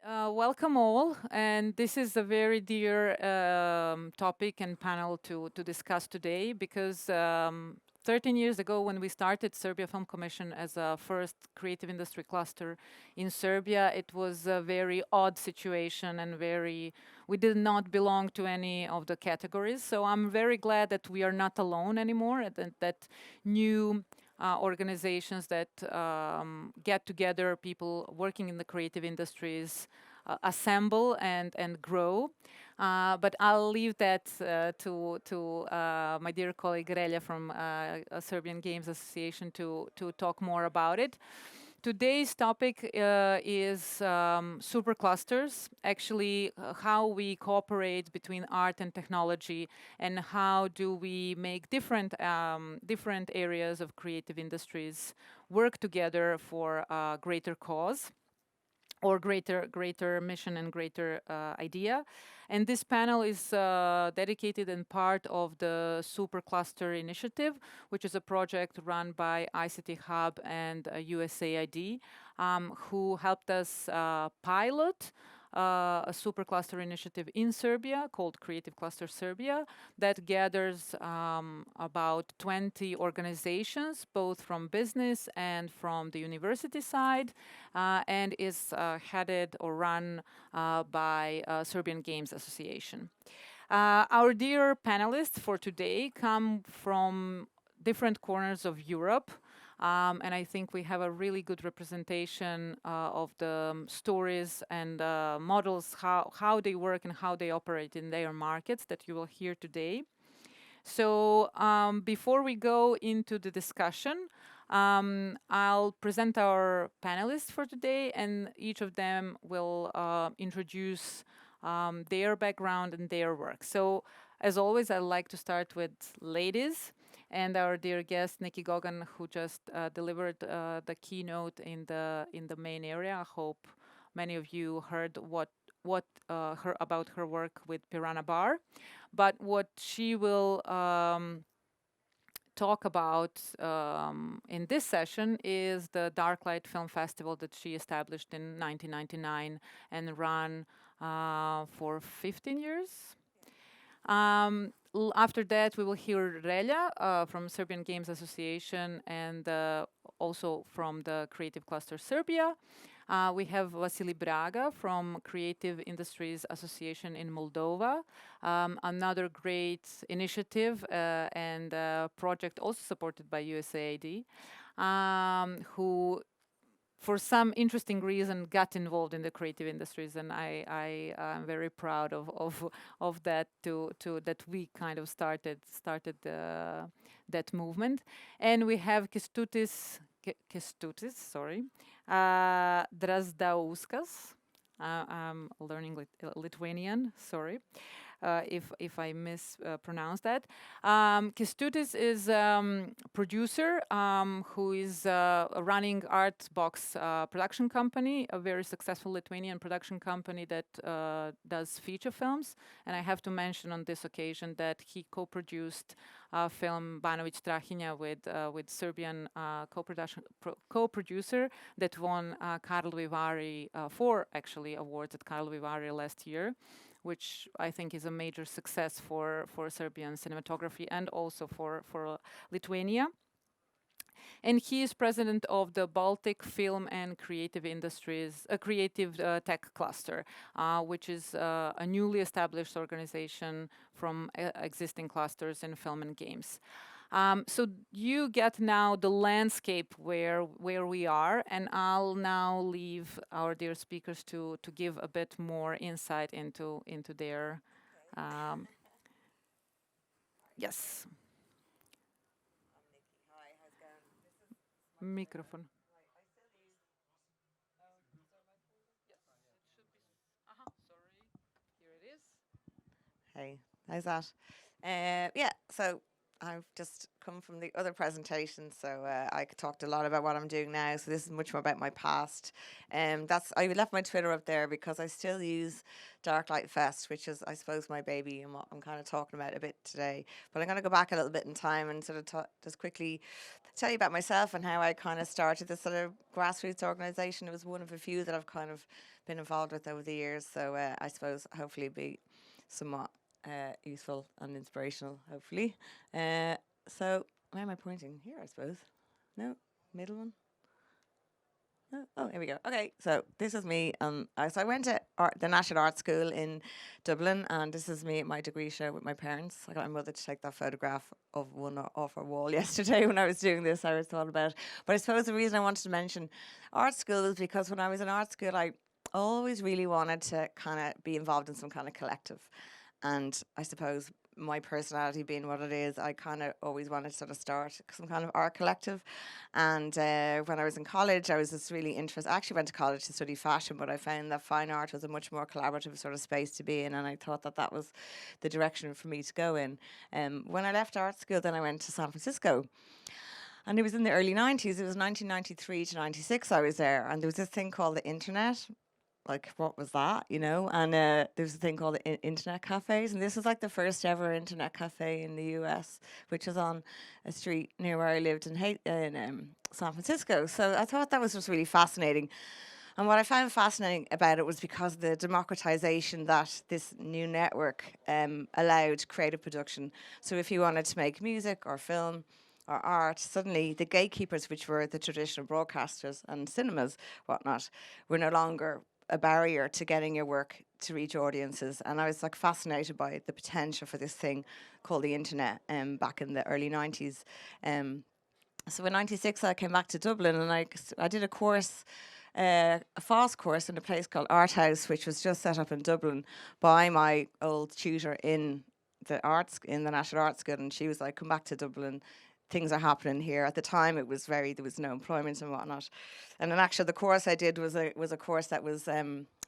Welcome all, and this is a very dear topic and panel to discuss today because 13 years ago when we started Serbia Film Commission as a first creative industry cluster in Serbia, it was a very odd situation and we did not belong to any of the categories. So I'm very glad that we are not alone anymore, and that new organizations that get together, people working in the creative industries, assemble and grow. But I'll leave that to my dear colleague Relja from Serbian Games Association to talk more about it. Today's topic is superclusters, actually how we cooperate between art and technology, and how do we make different areas of creative industries work together for a greater cause or greater mission and greater idea. And this panel is dedicated and part of the Supercluster Initiative, which is a project run by ICT Hub and USAID, who helped us pilot a supercluster initiative in Serbia called Creative Cluster Serbia that gathers about 20 organizations, both from business and from the university side, and is headed or run by Serbian Games Association. Our dear panelists for today come from different corners of Europe. And I think we have a really good representation of the stories and models, how they work and how they operate in their markets that you will hear today. So before we go into the discussion, I'll present our panelists for today, and each of them will introduce their background and their work. So as always, I'd like to start with ladies and our dear guest Nikki Gogan, who just delivered the keynote in the main area. I hope many of you heard about her work with Piranha Bar, but what she will talk about in this session is the Darklight Film Festival that she established in 1999 and ran for 15 years. After that, we will hear Relja from Serbian Games Association and also from the Creative Cluster Serbia. We have Vasili Braga from Creative Industries Association in Moldova, another great initiative and project also supported by USAID, who for some interesting reason got involved in the creative industries, and I am very proud of that that we kind of started that movement. And we have Kestutis, sorry, Drazdauskas. I'm learning Lithuanian, sorry. If I mispronounce that. Kestutis is producer who is running Artbox production company, a very successful Lithuanian production company that does feature films. And I have to mention on this occasion that he co-produced film Banović Strahinja with Serbian co-producer that won Karlovy Vary 4 actually awards at Karlovy Vary last year, which I think is a major success for Serbian cinematography and also for Lithuania. And he is president of the Baltic Film and Creative Industries, a creative tech cluster, which is a newly established organization from existing clusters in film and games. So you get now the landscape where we are, and I'll now leave our dear speakers to give a bit more insight into their yes. Microphone. Hey, how's that? Yeah, so I've just come from the other presentation, so I talked a lot about what I'm doing now. So this is much more about my past. I left my Twitter up there because I still use Darklight Fest, which is, I suppose, my baby and what I'm kind of talking about a bit today. But I'm going to go back a little bit in time and sort of just quickly tell you about myself and how I kind of started this sort of grassroots organization. It was one of a few that I've kind of been involved with over the years. So I suppose hopefully be somewhat useful and inspirational, hopefully. So where am I pointing? Here, I suppose. No, middle one. Oh, here we go. Okay, so this is me. So I went to the National Art School in Dublin, and this is me at my degree show with my parents. I got my mother to take that photograph of one off our wall yesterday when I was doing this. I was thought about it. But I suppose the reason I wanted to mention art school is because when I was in art school, I always really wanted to kind of be involved in some kind of collective. And I suppose my personality being what it is, I kind of always wanted to sort of start some kind of art collective. And when I was in college, I was just really interested. I actually went to college to study fashion, but I found that fine art was a much more collaborative sort of space to be in. And I thought that that was the direction for me to go in. When I left art school, then I went to San Francisco. And it was in the early 90s. It was 1993 to 96 I was there. And there was this thing called the internet. Like, what was that, you know? And there was a thing called the internet cafes. And this was like the first ever internet cafe in the US, which was on a street near where I lived in San Francisco. So I thought that was just really fascinating. And what I found fascinating about it was because the democratization that this new network allowed creative production. So if you wanted to make music or film or art, suddenly the gatekeepers, which were the traditional broadcasters and cinemas, whatnot, were no longer a barrier to getting your work to reach audiences. And I was like fascinated by the potential for this thing called the internet back in the early 90s. So in 96 I came back to Dublin, and I did a course, a FOSS course in a place called Art House, which was just set up in Dublin by my old tutor in the National Art School. And she was like, come back to Dublin, things are happening here. At the time, there was no employment and whatnot. And then actually the course I did was a course that was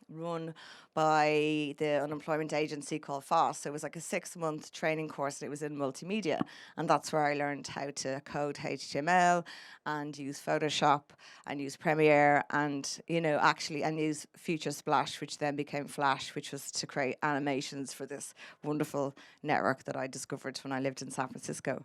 run by the unemployment agency called FOSS. So it was like a 6-month training course, and it was in multimedia. And that's where I learned how to code HTML and use Photoshop and use Premiere and, and use Future Splash, which then became Flash, which was to create animations for this wonderful network that I discovered when I lived in San Francisco.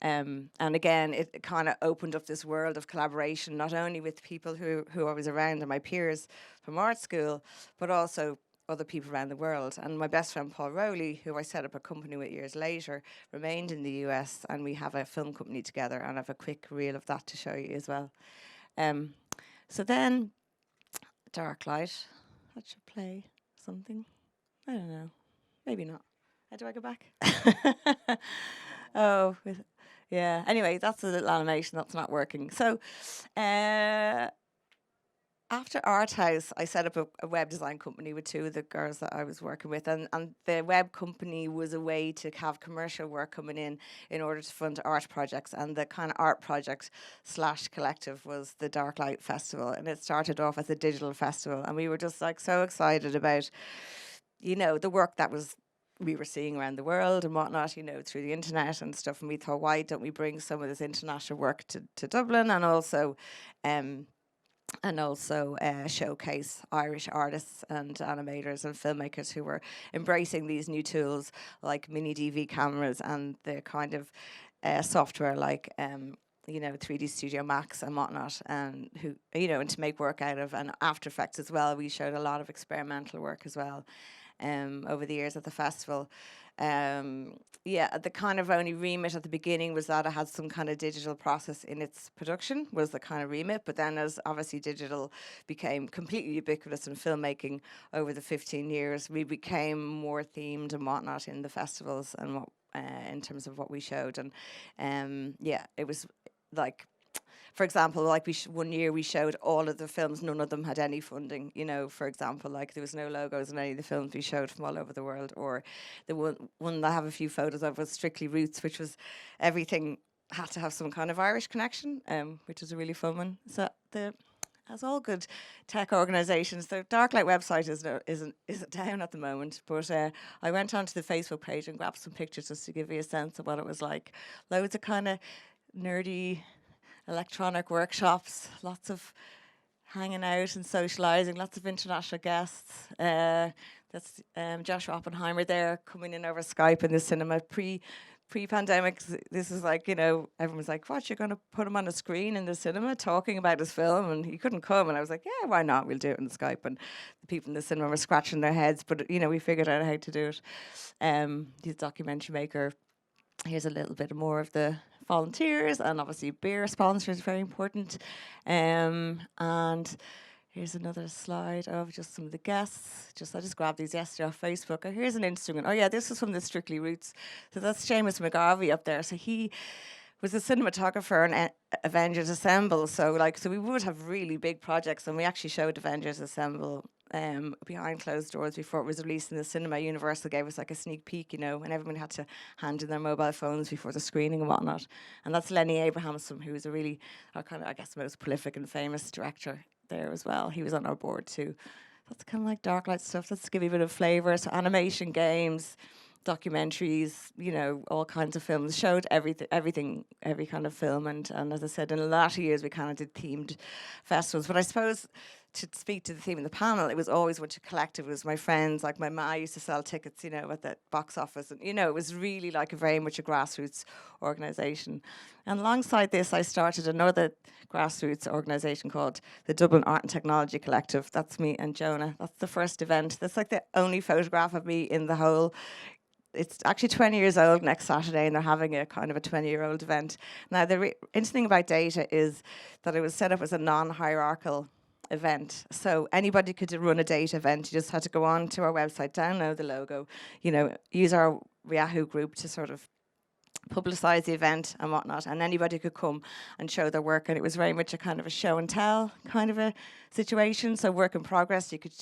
And again, it kind of opened up this world of collaboration, not only with people who I was around and my peers from art school, but also other people around the world. And my best friend Paul Rowley, who I set up a company with years later, remained in the US, and we have a film company together, and I have a quick reel of that to show you as well. So then, dark light, that should play something. I don't know, maybe not. How do I go back? Yeah, anyway, that's a little animation that's not working. So after Art House, I set up a web design company with 2 of the girls that I was working with. And the web company was a way to have commercial work coming in order to fund art projects. And the kind of art project / collective was the Dark Light Festival. And it started off as a digital festival. And we were just like so excited about, the work that we were seeing around the world and whatnot, through the internet and stuff. And we thought, why don't we bring some of this international work to Dublin and also showcase Irish artists and animators and filmmakers who were embracing these new tools like mini DV cameras and the kind of software like 3D Studio Max and whatnot, and and to make work out of, and After Effects as well. We showed a lot of experimental work as well over the years at the festival. The kind of only remit at the beginning was that it had some kind of digital process in its production, was the kind of remit. But then as obviously digital became completely ubiquitous in filmmaking over the 15 years, we became more themed and whatnot in the festivals and what in terms of what we showed. And it was like, for example, like one year we showed all of the films, none of them had any funding, for example, like there was no logos in any of the films we showed from all over the world. Or the one that I have a few photos of was Strictly Roots, which was everything had to have some kind of Irish connection, which was a really fun one. So as all good tech organisations, the Darklight website isn't down at the moment, but I went onto the Facebook page and grabbed some pictures just to give you a sense of what it was like. Loads of kind of nerdy electronic workshops, lots of hanging out and socialising, lots of international guests. That's Joshua Oppenheimer there coming in over Skype in the cinema, pre-pandemic, this is like, you know, everyone's like, what, you're going to put him on a screen in the cinema talking about his film? And he couldn't come. And I was like, yeah, why not? We'll do it on Skype. And the people in the cinema were scratching their heads. But, you know, we figured out how to do it. He's a documentary maker. Here's a little bit more of the volunteers. And obviously beer sponsors, very important. And here's another slide of just some of the guests. I just grabbed these yesterday off Facebook. Oh, here's an interesting one. Oh yeah, this is from the Strictly Roots. So that's Seamus McGarvey up there. So he was a cinematographer in Avengers Assemble. So we would have really big projects, and we actually showed Avengers Assemble behind closed doors before it was released in the cinema. Universal gave us like a sneak peek, you know, and everyone had to hand in their mobile phones before the screening and whatnot. And that's Lenny Abrahamson, who is a really, kind of, I guess, most prolific and famous director there as well. He was on our board too. That's kind of like dark light stuff. Let's give you a bit of flavour. So animation, games, documentaries, you know, all kinds of films. Showed everything, every kind of film. And as I said, in the latter years, we kind of did themed festivals. But I suppose to speak to the theme of the panel, it was always much a collective. It was my friends, like my ma used to sell tickets, you know, at the box office. And, you know, it was really like a very much a grassroots organisation. And alongside this, I started another grassroots organisation called the Dublin Art and Technology Collective. That's me and Jonah. That's the first event. That's like the only photograph of me in the whole. It's actually 20 years old next Saturday, and they're having a kind of a 20-year-old event. Now, the interesting thing about data is that it was set up as a non-hierarchical event. So anybody could run a data event. You just had to go on to our website, download the logo, you know, use our Yahoo group to sort of publicise the event and whatnot, and anybody could come and show their work. And it was very much a kind of a show and tell kind of a situation. So work in progress, you could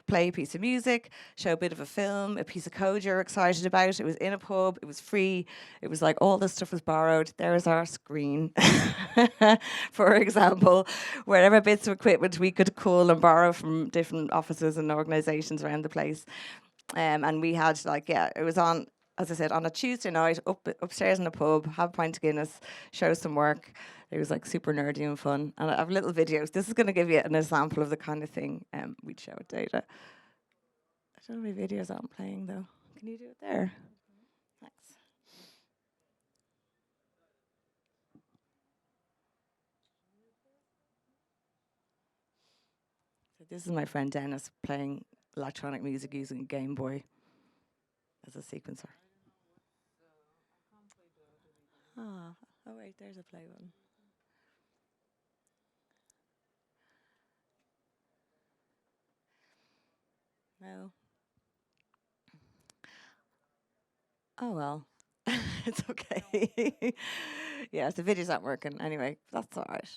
play a piece of music, show a bit of a film, a piece of code you're excited about. It was in a pub, it was free, it was like all this stuff was borrowed. There's our screen, for example, wherever bits of equipment we could cull and borrow from different offices and organisations around the place. And we had it was on, as I said, on a Tuesday night, upstairs in the pub, have a pint of Guinness, show some work. It was like super nerdy and fun. And I have little videos. This is going to give you an example of the kind of thing we'd show at data. I don't know how many videos I'm playing though. Can you do it there? Thanks. So this is my friend Dennis playing electronic music using a Game Boy as a sequencer. Oh wait, there's a play one. No. Oh well, it's okay. Yeah, the video's not working. Anyway, that's all right.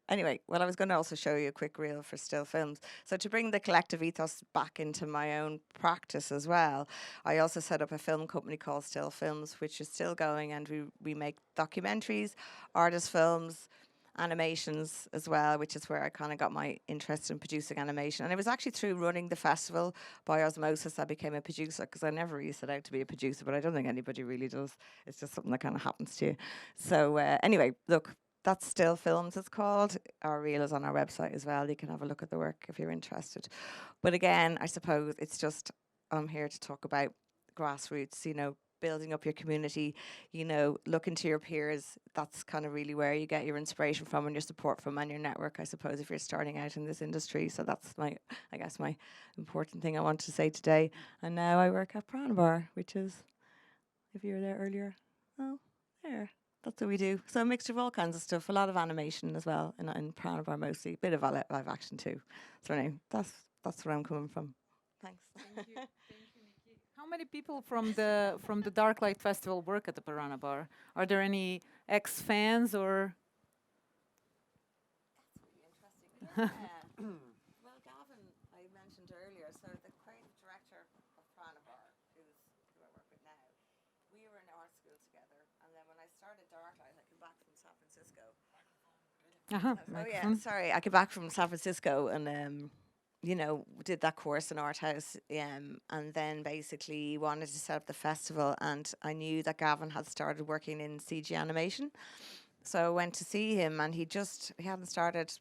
Anyway, well, I was going to also show you a quick reel for still films. So to bring the collective ethos back into my own practice as well, I also set up a film company called Still Films, which is still going, and we make documentaries, artist films, animations as well, which is where I kind of got my interest in producing animation. And it was actually through running the festival by osmosis I became a producer, because I never really set out to be a producer, but I don't think anybody really does. It's just something that kind of happens to you. So anyway, look, that's Still Films, it's called. Our reel is on our website as well. You can have a look at the work if you're interested. But again, I suppose it's just, I'm here to talk about grassroots, you know, building up your community, you know, looking to your peers. That's kind of really where you get your inspiration from and your support from, and your network, I suppose, if you're starting out in this industry. So that's my important thing I want to say today. And now I work at Pranabar, which is, if you were there earlier, oh, there. That's what we do. So a mixture of all kinds of stuff, a lot of animation as well, in Pranabar mostly, a bit of live action too. So anyway, that's where I'm coming from. Thanks. Thank you. Thank you, Nikki. How many people from the Dark Light Festival work at the Piranha Bar? Are there any ex-fans or? That's really interesting. Well, Gavin, I mentioned earlier, so the creative director of Piranha Bar, who I work with now, we were in art school together, and then when I started Darklight, I came back from San Francisco. Sorry, I came back from San Francisco and you know, did that course in art house, and then basically wanted to set up the festival, and I knew that Gavin had started working in CG animation, so I went to see him, and he hadn't started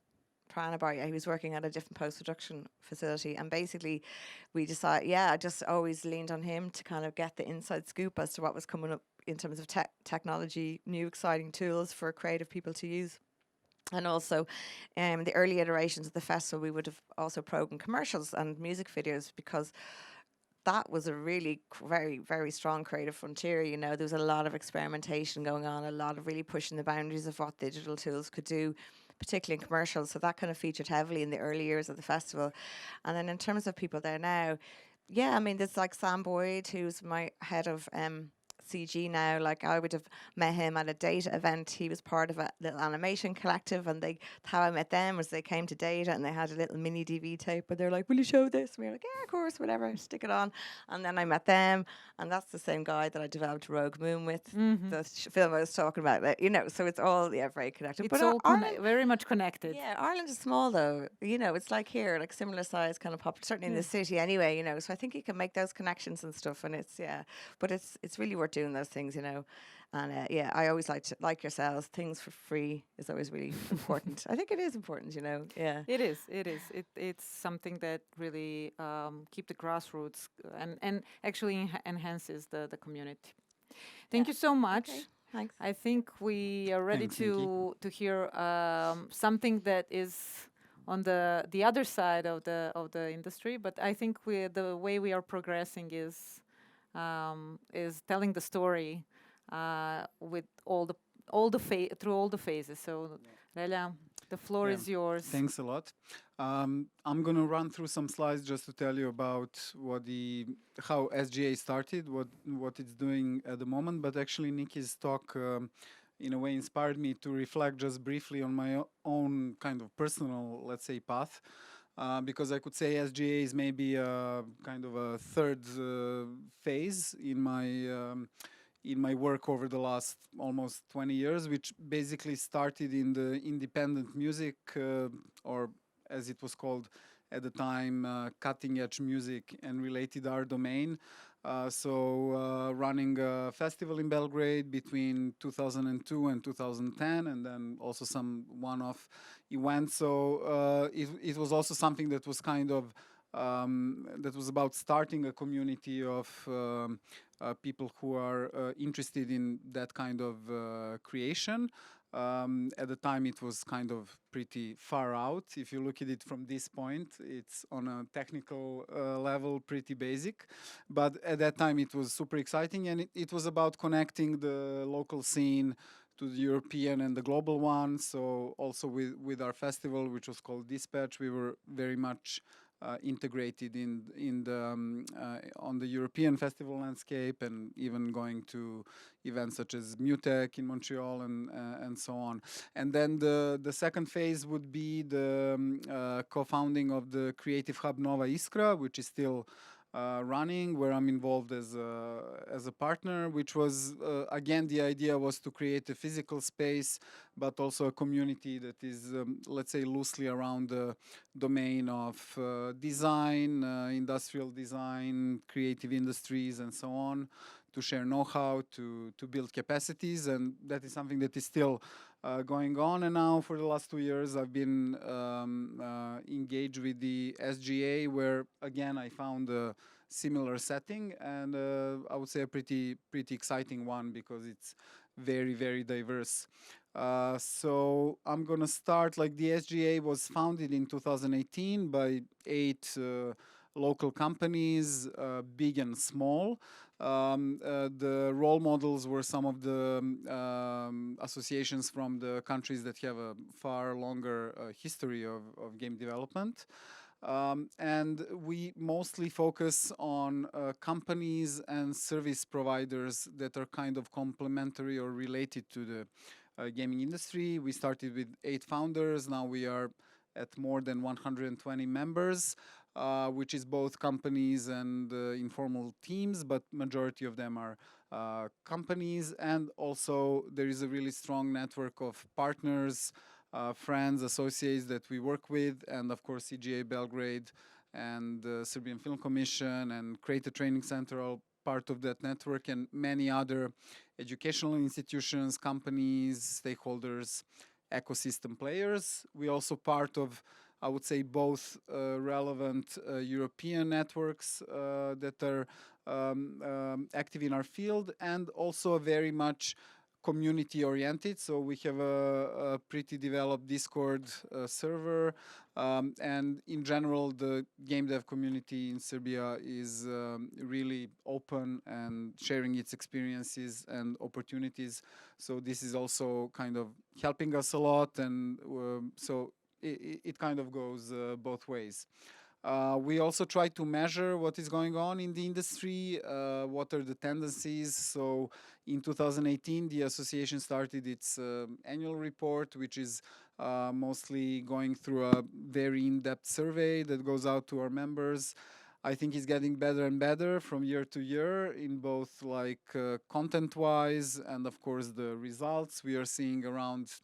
Piranha Bar yet. He was working at a different post-production facility, and basically we decided, I just always leaned on him to kind of get the inside scoop as to what was coming up, in terms of technology, new exciting tools for creative people to use. And also, the early iterations of the festival, we would have also programmed commercials and music videos, because that was a really very, very strong creative frontier. You know, there was a lot of experimentation going on, a lot of really pushing the boundaries of what digital tools could do, particularly in commercials. So that kind of featured heavily in the early years of the festival. And then in terms of people there now, yeah, I mean, there's like Sam Boyd, who's my head of CG now. Like, I would have met him at a data event. He was part of a little animation collective, and how I met them was they came to data and they had a little mini DV tape, and they're like, "Will you show this?" And we were like, "Yeah, of course, whatever, stick it on." And then I met them, and that's the same guy that I developed Rogue Moon with, the film I was talking about. You know, so it's all very connected. It's But all Ireland, very much connected. yeah, Ireland is small though. You know, it's like here, like similar size kind of pop, certainly in the city anyway, you know. So I think you can make those connections and stuff, and but it's really worth doing those things, you know. And yeah, I always like yourselves, things for free is always really important. I think it is important, you know. Yeah. It is. It's something that really keep the grassroots and actually enhances the community. Thank you so much. Okay, thanks. I think we are ready Thanks, Nikki. to hear something that is on the other side of the industry. But I think the way we are progressing is telling the story with through all the phases. So, Relja, the floor is yours. Thanks a lot. I'm going to run through some slides just to tell you about how SGA started, what it's doing at the moment. But actually, Nikki's talk in a way inspired me to reflect just briefly on my own kind of personal, let's say, path. Because I could say SGA is maybe kind of a third phase in my work over the last almost 20 years, which basically started in the independent music, or as it was called at the time, cutting edge music and related art domain. So running a festival in Belgrade between 2002 and 2010, and then also some one-off events. So it was also something that was kind of that was about starting a community of people who are interested in that kind of creation. At the time, it was kind of pretty far out. If you look at it from this point, it's on a technical level pretty basic. But at that time, it was super exciting, and it was about connecting the local scene to the European and the global one. So also with our festival, which was called Dispatch, we were very much integrated on the European festival landscape, and even going to events such as MUTEC in Montreal and so on. And then the second phase would be the co-founding of the creative hub Nova Iskra, which is still running, where I'm involved as a partner, which was, again, the idea was to create a physical space, but also a community that is, let's say, loosely around the domain of design, industrial design, creative industries, and so on, to share know-how, to build capacities. And that is something that is still going on. And now for the last 2 years, I've been engaged with the SGA, where, again, I found a similar setting, and I would say a pretty exciting one, because it's very, very diverse. So I'm going to start, like, the SGA was founded in 2018 by 8 local companies, big and small. The role models were some of the associations from the countries that have a far longer history of game development. And we mostly focus on companies and service providers that are kind of complementary or related to the gaming industry. We started with 8 founders. Now we are at more than 120 members. Which is both companies and informal teams, but majority of them are companies. And also there is a really strong network of partners, friends, associates that we work with, and of course CGA Belgrade and the Serbian Film Commission and Creative Training Center are part of that network, and many other educational institutions, companies, stakeholders, ecosystem players. We also part of, I would say, both relevant European networks that are active in our field, and also very much community oriented. So we have a pretty developed Discord server, and in general the game dev community in Serbia is really open and sharing its experiences and opportunities. So this is also kind of helping us a lot, and so it kind of goes both ways. We also try to measure what is going on in the industry, what are the tendencies. So in 2018, the association started its annual report, which is mostly going through a very in-depth survey that goes out to our members. I think it's getting better and better from year to year in both like content-wise and of course the results. We are seeing around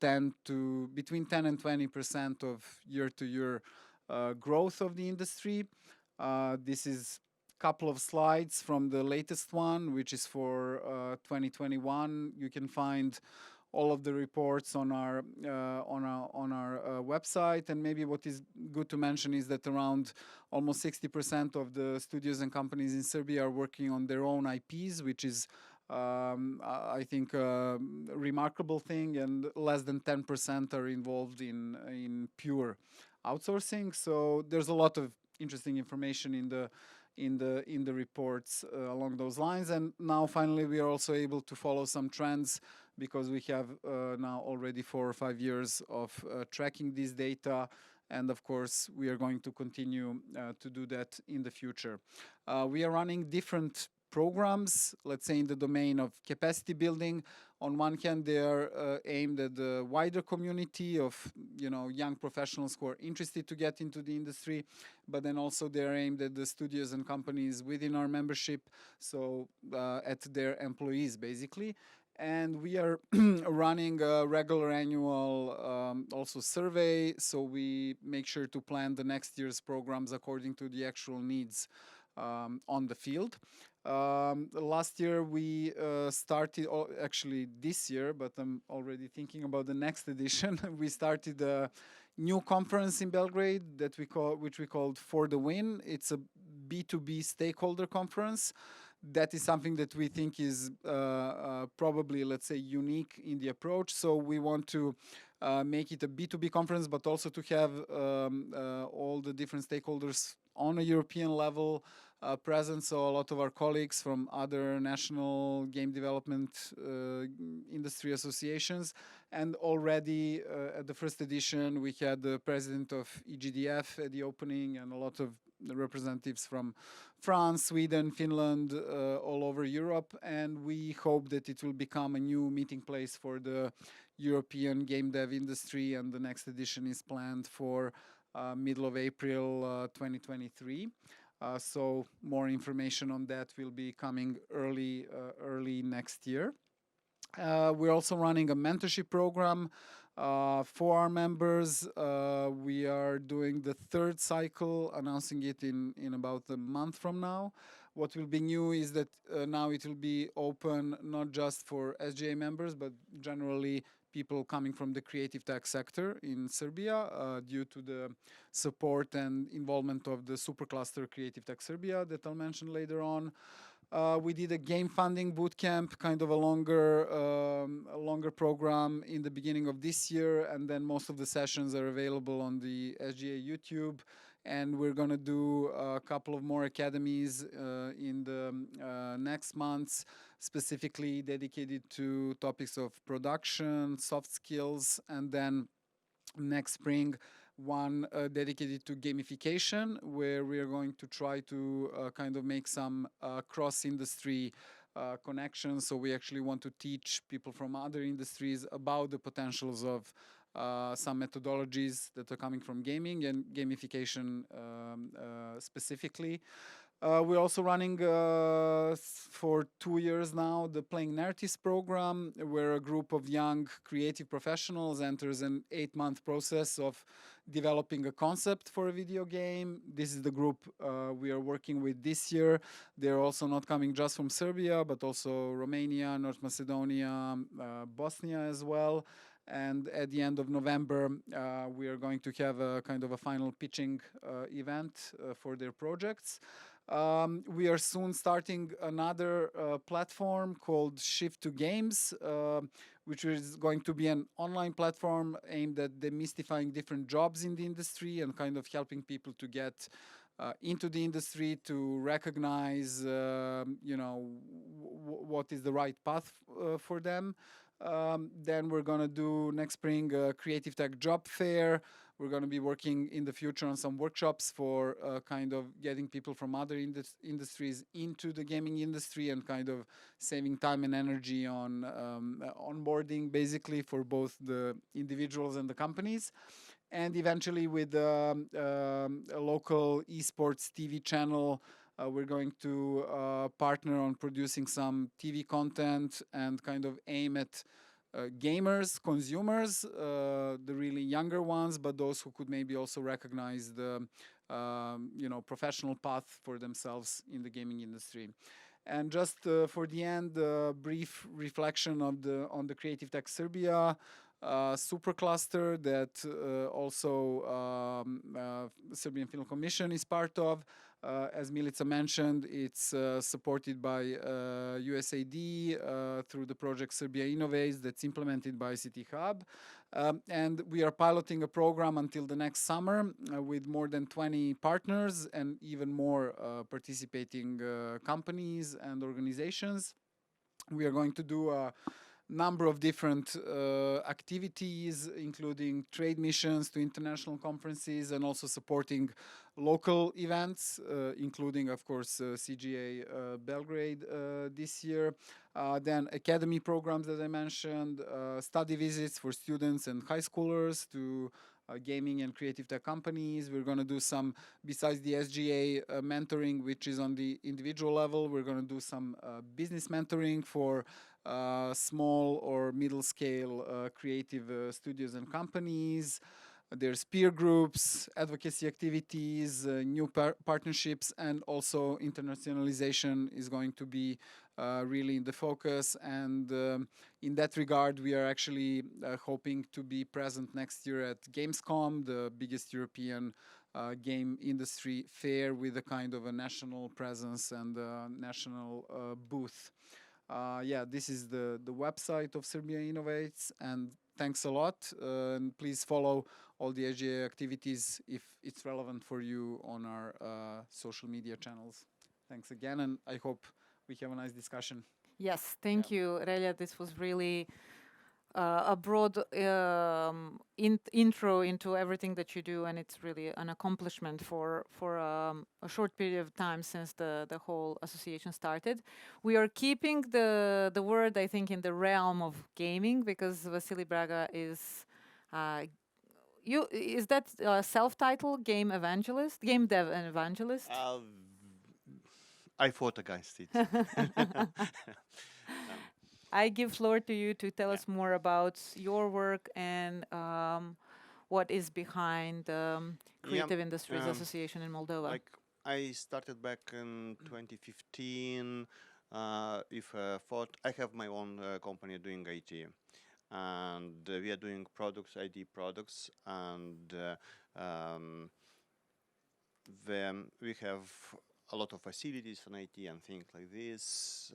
between 10 and 20% of year-to-year growth of the industry. This is a couple of slides from the latest one, which is for 2021. You can find all of the reports on our website. And maybe what is good to mention is that around almost 60% of the studios and companies in Serbia are working on their own IPs, which is I think a remarkable thing, and less than 10% are involved in pure outsourcing. So there's a lot of interesting information in the reports along those lines. And now finally we are also able to follow some trends, because we have now already 4 or 5 years of tracking this data, and of course we are going to continue to do that in the future. We are running different programs, let's say in the domain of capacity building. On one hand, they are aimed at the wider community of young professionals who are interested to get into the industry, but then also they are aimed at the studios and companies within our membership, so at their employees basically. And we are running a regular annual also survey, so we make sure to plan the next year's programs according to the actual needs on the field. Last year we started, actually this year, but I'm already thinking about the next edition. We started a new conference in Belgrade which we called For the Win. It's a B2B stakeholder conference. That is something that we think is probably, let's say, unique in the approach. So we want to make it a B2B conference, but also to have all the different stakeholders on a European level present. So a lot of our colleagues from other national game development industry associations. And already at the first edition, we had the president of EGDF at the opening, and a lot of representatives from France, Sweden, Finland, all over Europe. And we hope that it will become a new meeting place for the European game dev industry. And the next edition is planned for middle of April 2023. So more information on that will be coming early next year. We're also running a mentorship program for our members. We are doing the 3rd cycle, announcing it in about a month from now. What will be new is that now it will be open not just for SGA members, but generally people coming from the creative tech sector in Serbia due to the support and involvement of the supercluster Creative Tech Serbia that I'll mention later on. We did a game funding bootcamp, kind of a longer program in the beginning of this year, and then most of the sessions are available on the SGA YouTube. And we're going to do a couple of more academies in the next months, specifically dedicated to topics of production, soft skills, and then next spring one dedicated to gamification, where we are going to try to kind of make some cross-industry connections. So we actually want to teach people from other industries about the potentials of some methodologies that are coming from gaming and gamification specifically. We're also running for 2 years now the Playing Narratives program, where a group of young creative professionals enters an 8-month process of developing a concept for a video game. This is the group we are working with this year. They're also not coming just from Serbia, but also Romania, North Macedonia, Bosnia as well. And at the end of November, we are going to have a kind of a final pitching event for their projects. We are soon starting another platform called Shift to Games, which is going to be an online platform aimed at demystifying different jobs in the industry and kind of helping people to get into the industry, to recognize, what is the right path for them. Then we're going to do next spring a Creative Tech Job Fair. We're going to be working in the future on some workshops for kind of getting people from other industries into the gaming industry and kind of saving time and energy on onboarding, basically, for both the individuals and the companies. And eventually, with a local esports TV channel, we're going to partner on producing some TV content and kind of aim at gamers, consumers, the really younger ones, but those who could maybe also recognize the professional path for themselves in the gaming industry. And just for the end, a brief reflection on the Creative Tech Serbia supercluster that also Serbian Film Commission is part of. As Milica mentioned, it's supported by USAID through the project Serbia Innovates that's implemented by ICT Hub. And we are piloting a program until the next summer with more than 20 partners and even more participating companies and organizations. We are going to do a number of different activities, including trade missions to international conferences and also supporting local events, including, of course, CGA Belgrade this year. Then academy programs that I mentioned, study visits for students and high schoolers to gaming and creative tech companies. We're going to do some, besides the SGA mentoring, which is on the individual level, we're going to do some business mentoring for small or middle scale creative studios and companies. There's peer groups, advocacy activities, new partnerships, and also internationalization is going to be really in the focus. And in that regard, we are actually hoping to be present next year at Gamescom, the biggest European game industry fair, with a kind of a national presence and a national booth. This is the website of Serbia Innovates, and thanks a lot. And please follow all the SGA activities if it's relevant for you on our social media channels. Thanks again, and I hope we have a nice discussion. Yes, thank you, Relja. This was really a broad intro into everything that you do, and it's really an accomplishment for a short period of time since the whole association started. We are keeping the word, I think, in the realm of gaming, because Vasili Braga is is that self-titled game dev and evangelist? I fought against it. I give floor to you to tell us more about your work and what is behind Creative Industries Association in Moldova. Like, I started back in 2015. Thought I have my own company doing IT, and we are doing products, ID products, and then we have a lot of facilities on IT and things like this.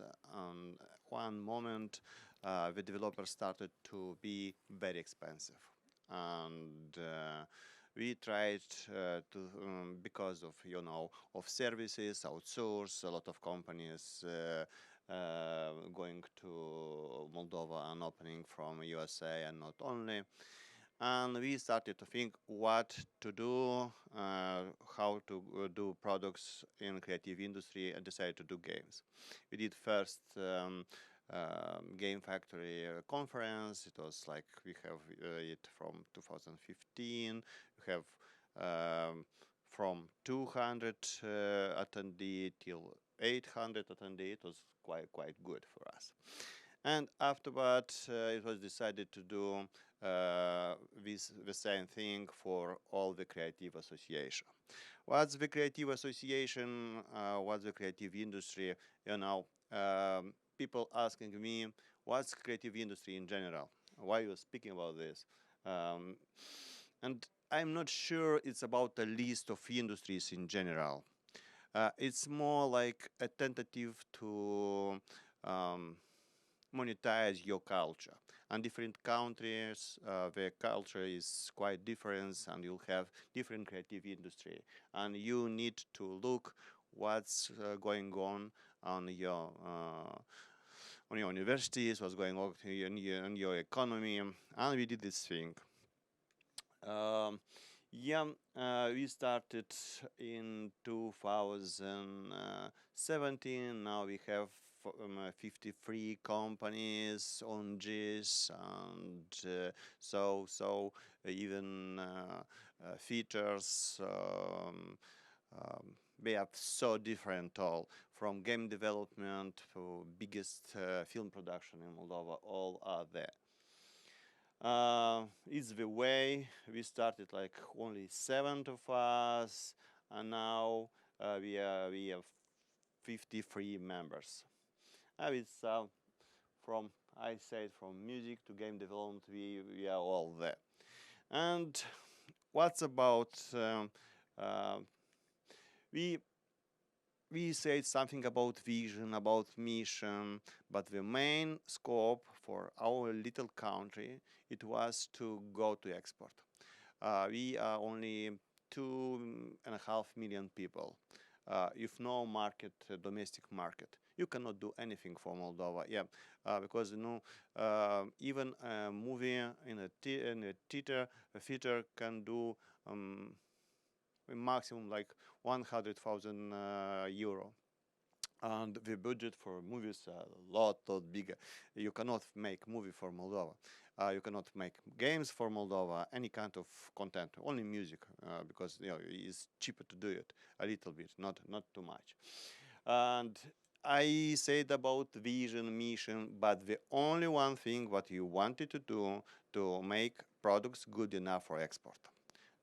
One moment, the developers started to be very expensive, and we tried to, because of of services, outsource. A lot of companies going to Moldova and opening from USA, and not only. And we started to think what to do, how to do products in creative industry, and decided to do games. We did first Game Factory conference. It was like, we have it from 2015. We have from 200 attendee till 800 attendee. It was quite good for us. And afterward, it was decided to do the same thing for all the creative association. What's the creative association? What's the creative industry? People asking me, what's creative industry in general? Why are you speaking about this? And I'm not sure it's about a list of industries in general. It's more like a tentative to monetize your culture. And different countries, their culture is quite different, and you'll have different creative industry. And you need to look what's going on your universities, what's going on in your economy, and we did this thing. We started in 2017. Now we have 53 companies on GIS, and even features. They are so different all, from game development to biggest film production in Moldova, all are there. It's the way we started, like only 7 of us, and now we have 53 members. It's from, I said, from music to game development, we are all there. And what's about we said something about vision, about mission, but the main scope for our little country, it was to go to export. We are only 2.5 million people. If no market, domestic market, you cannot do anything for Moldova. Because even a movie in a theater can do maximum like 100,000 euro. And the budget for movies are a lot bigger. You cannot make movie for Moldova. You cannot make games for Moldova, any kind of content, only music, because it's cheaper to do it a little bit, not too much. And I said about vision, mission, but the only one thing what you wanted to do to make products good enough for export.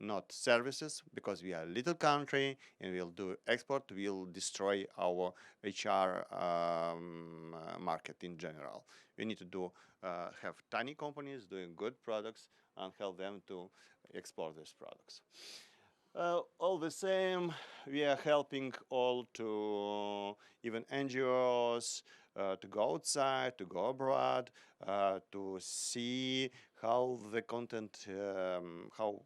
Not services, because we are a little country and we'll do export, we'll destroy our HR market in general. We need to have tiny companies doing good products and help them to export these products. All the same, we are helping all to even NGOs to go outside, to go abroad, to see how the content, how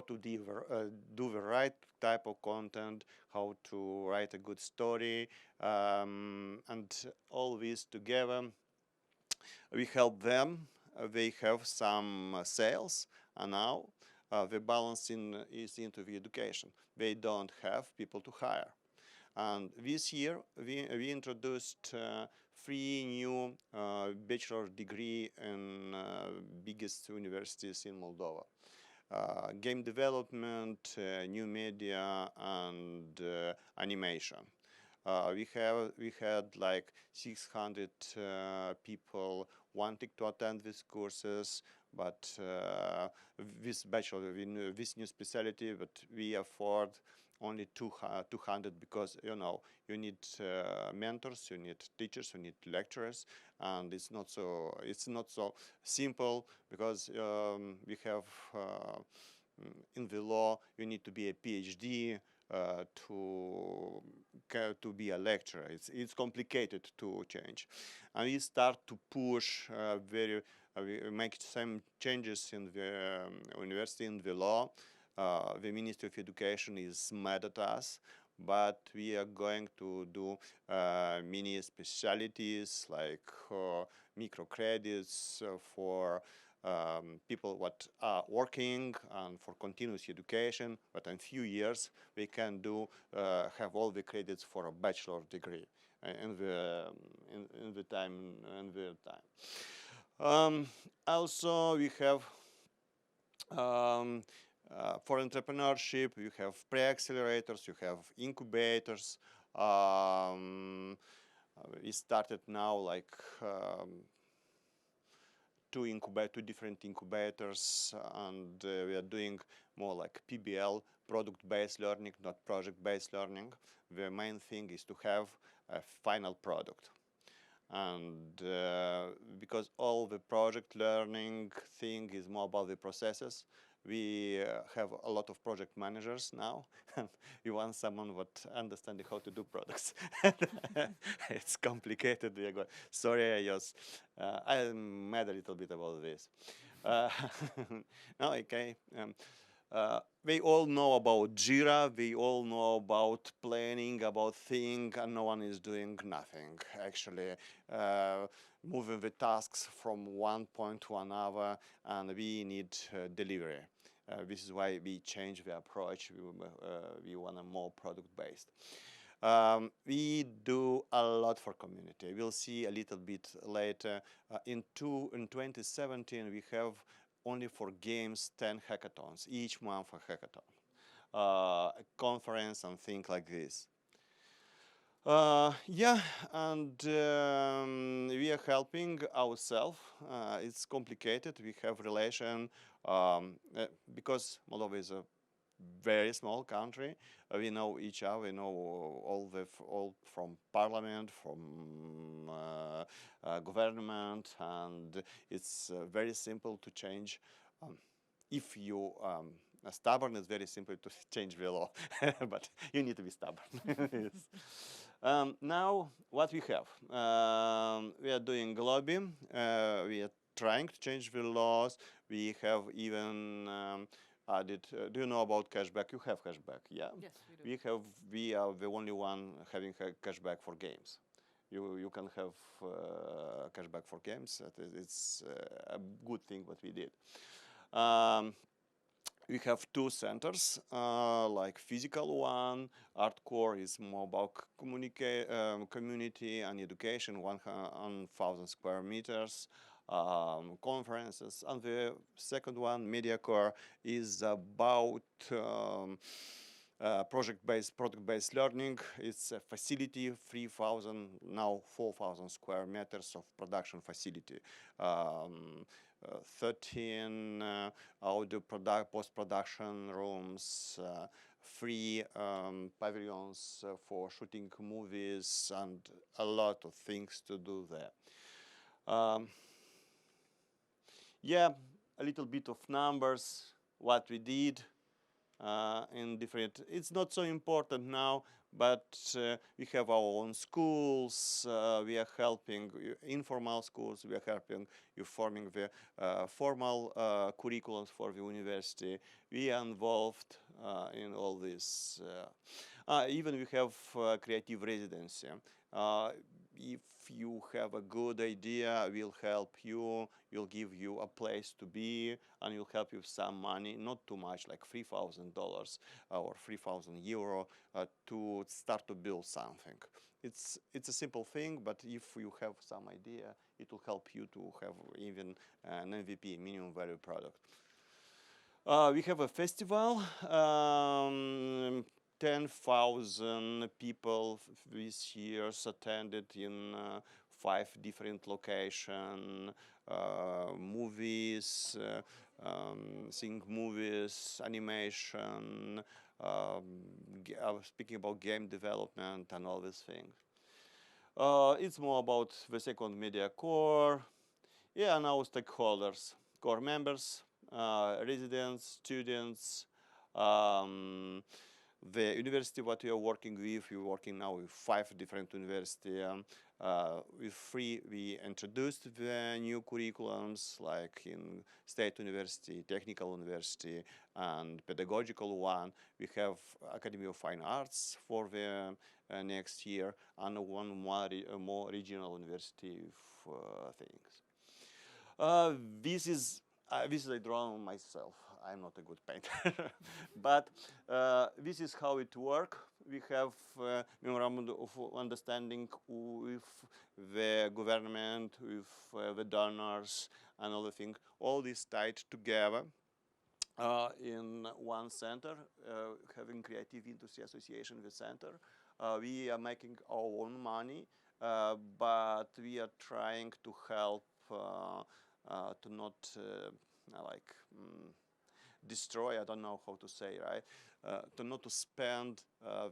to do the right type of content, how to write a good story, and all this together. We help them. They have some sales, and now the balance is into the education. They don't have people to hire. And this year, we introduced 3 new bachelor degree in biggest universities in Moldova. Game development, new media, and animation. We had like 600 people wanting to attend these courses, but this bachelor, this new specialty, but we afford only 200 because you need mentors, you need teachers, you need lecturers, and it's not so simple because we have in the law you need to be a PhD to be a lecturer. It's complicated to change, and we start to push we make some changes in the university, in the law. The Ministry of Education is mad at us, but we are going to do mini specialities like microcredits for people what are working and for continuous education. But in few years we can have all the credits for a bachelor degree in the time. Also, we have for entrepreneurship, you have pre-accelerators, you have incubators. We started now like two different incubators, and we are doing more like PBL, product-based learning, not project-based learning. The main thing is to have a final product. And because all the project learning thing is more about the processes, We have a lot of project managers now. We want someone what understands how to do products. It's complicated. We go, sorry, I'm mad a little bit about this. No, okay. We all know about Jira, we all know about planning, about things, and no one is doing nothing, actually. Moving the tasks from one point to another, and we need delivery. This is why we change the approach. We want a more product-based. We do a lot for community. We'll see a little bit later. In 2017, we have only for games 10 hackathons, each month a hackathon, a conference and things like this. Yeah, and we are helping ourselves. It's complicated. We have relation because Moldova is a very small country. We know each other. We know all from parliament, from government, and it's very simple to change. If you stubborn, it's very simple to change the law, but you need to be stubborn. Yes. Now, what we have? We are doing lobbying. We are trying to change the laws. We have even added. Do you know about cashback? You have cashback, yeah? Yes, we do. We are the only one having cashback for games. You can have cashback for games. It's a good thing what we did. We have two centers, like physical one. Hardcore is more about community and education, 1,000 square meters. Conferences, and the second one, MediaCore, is about project-based, product-based learning. It's a facility, 3,000, now 4,000 square meters of production facility. 13 audio post-production rooms, 3 pavilions for shooting movies, and a lot of things to do there. Yeah, a little bit of numbers, what we did in different, it's not so important now, but we have our own schools, we are helping informal schools, we are helping you forming the formal curriculums for the university. We are involved in all this. Even we have creative residency. If you have a good idea, we'll help you, we'll give you a place to be, and we'll help you with some money, not too much, like $3,000 or 3,000 euro to start to build something. It's a simple thing, but if you have some idea, it will help you to have even an MVP, minimum value product. We have a festival. 10,000 people this year attended in 5 different locations, movies, seeing movies, animation, speaking about game development and all these things. It's more about the second media core. Yeah, and our stakeholders, core members, residents, students, the university what we are working with, we're working now with 5 different universities. With 3, we introduced the new curriculums, like in State University, Technical University, and Pedagogical one. We have Academy of Fine Arts for the next year, and one more regional university things. This is I draw myself. I'm not a good painter, but this is how it works. We have memorandum of understanding with the government, with the donors, and other things. All this tied together in one center, having Creative Industry Association, the center. We are making our own money, but we are trying to help to not destroy, I don't know how to say, right? To not to spend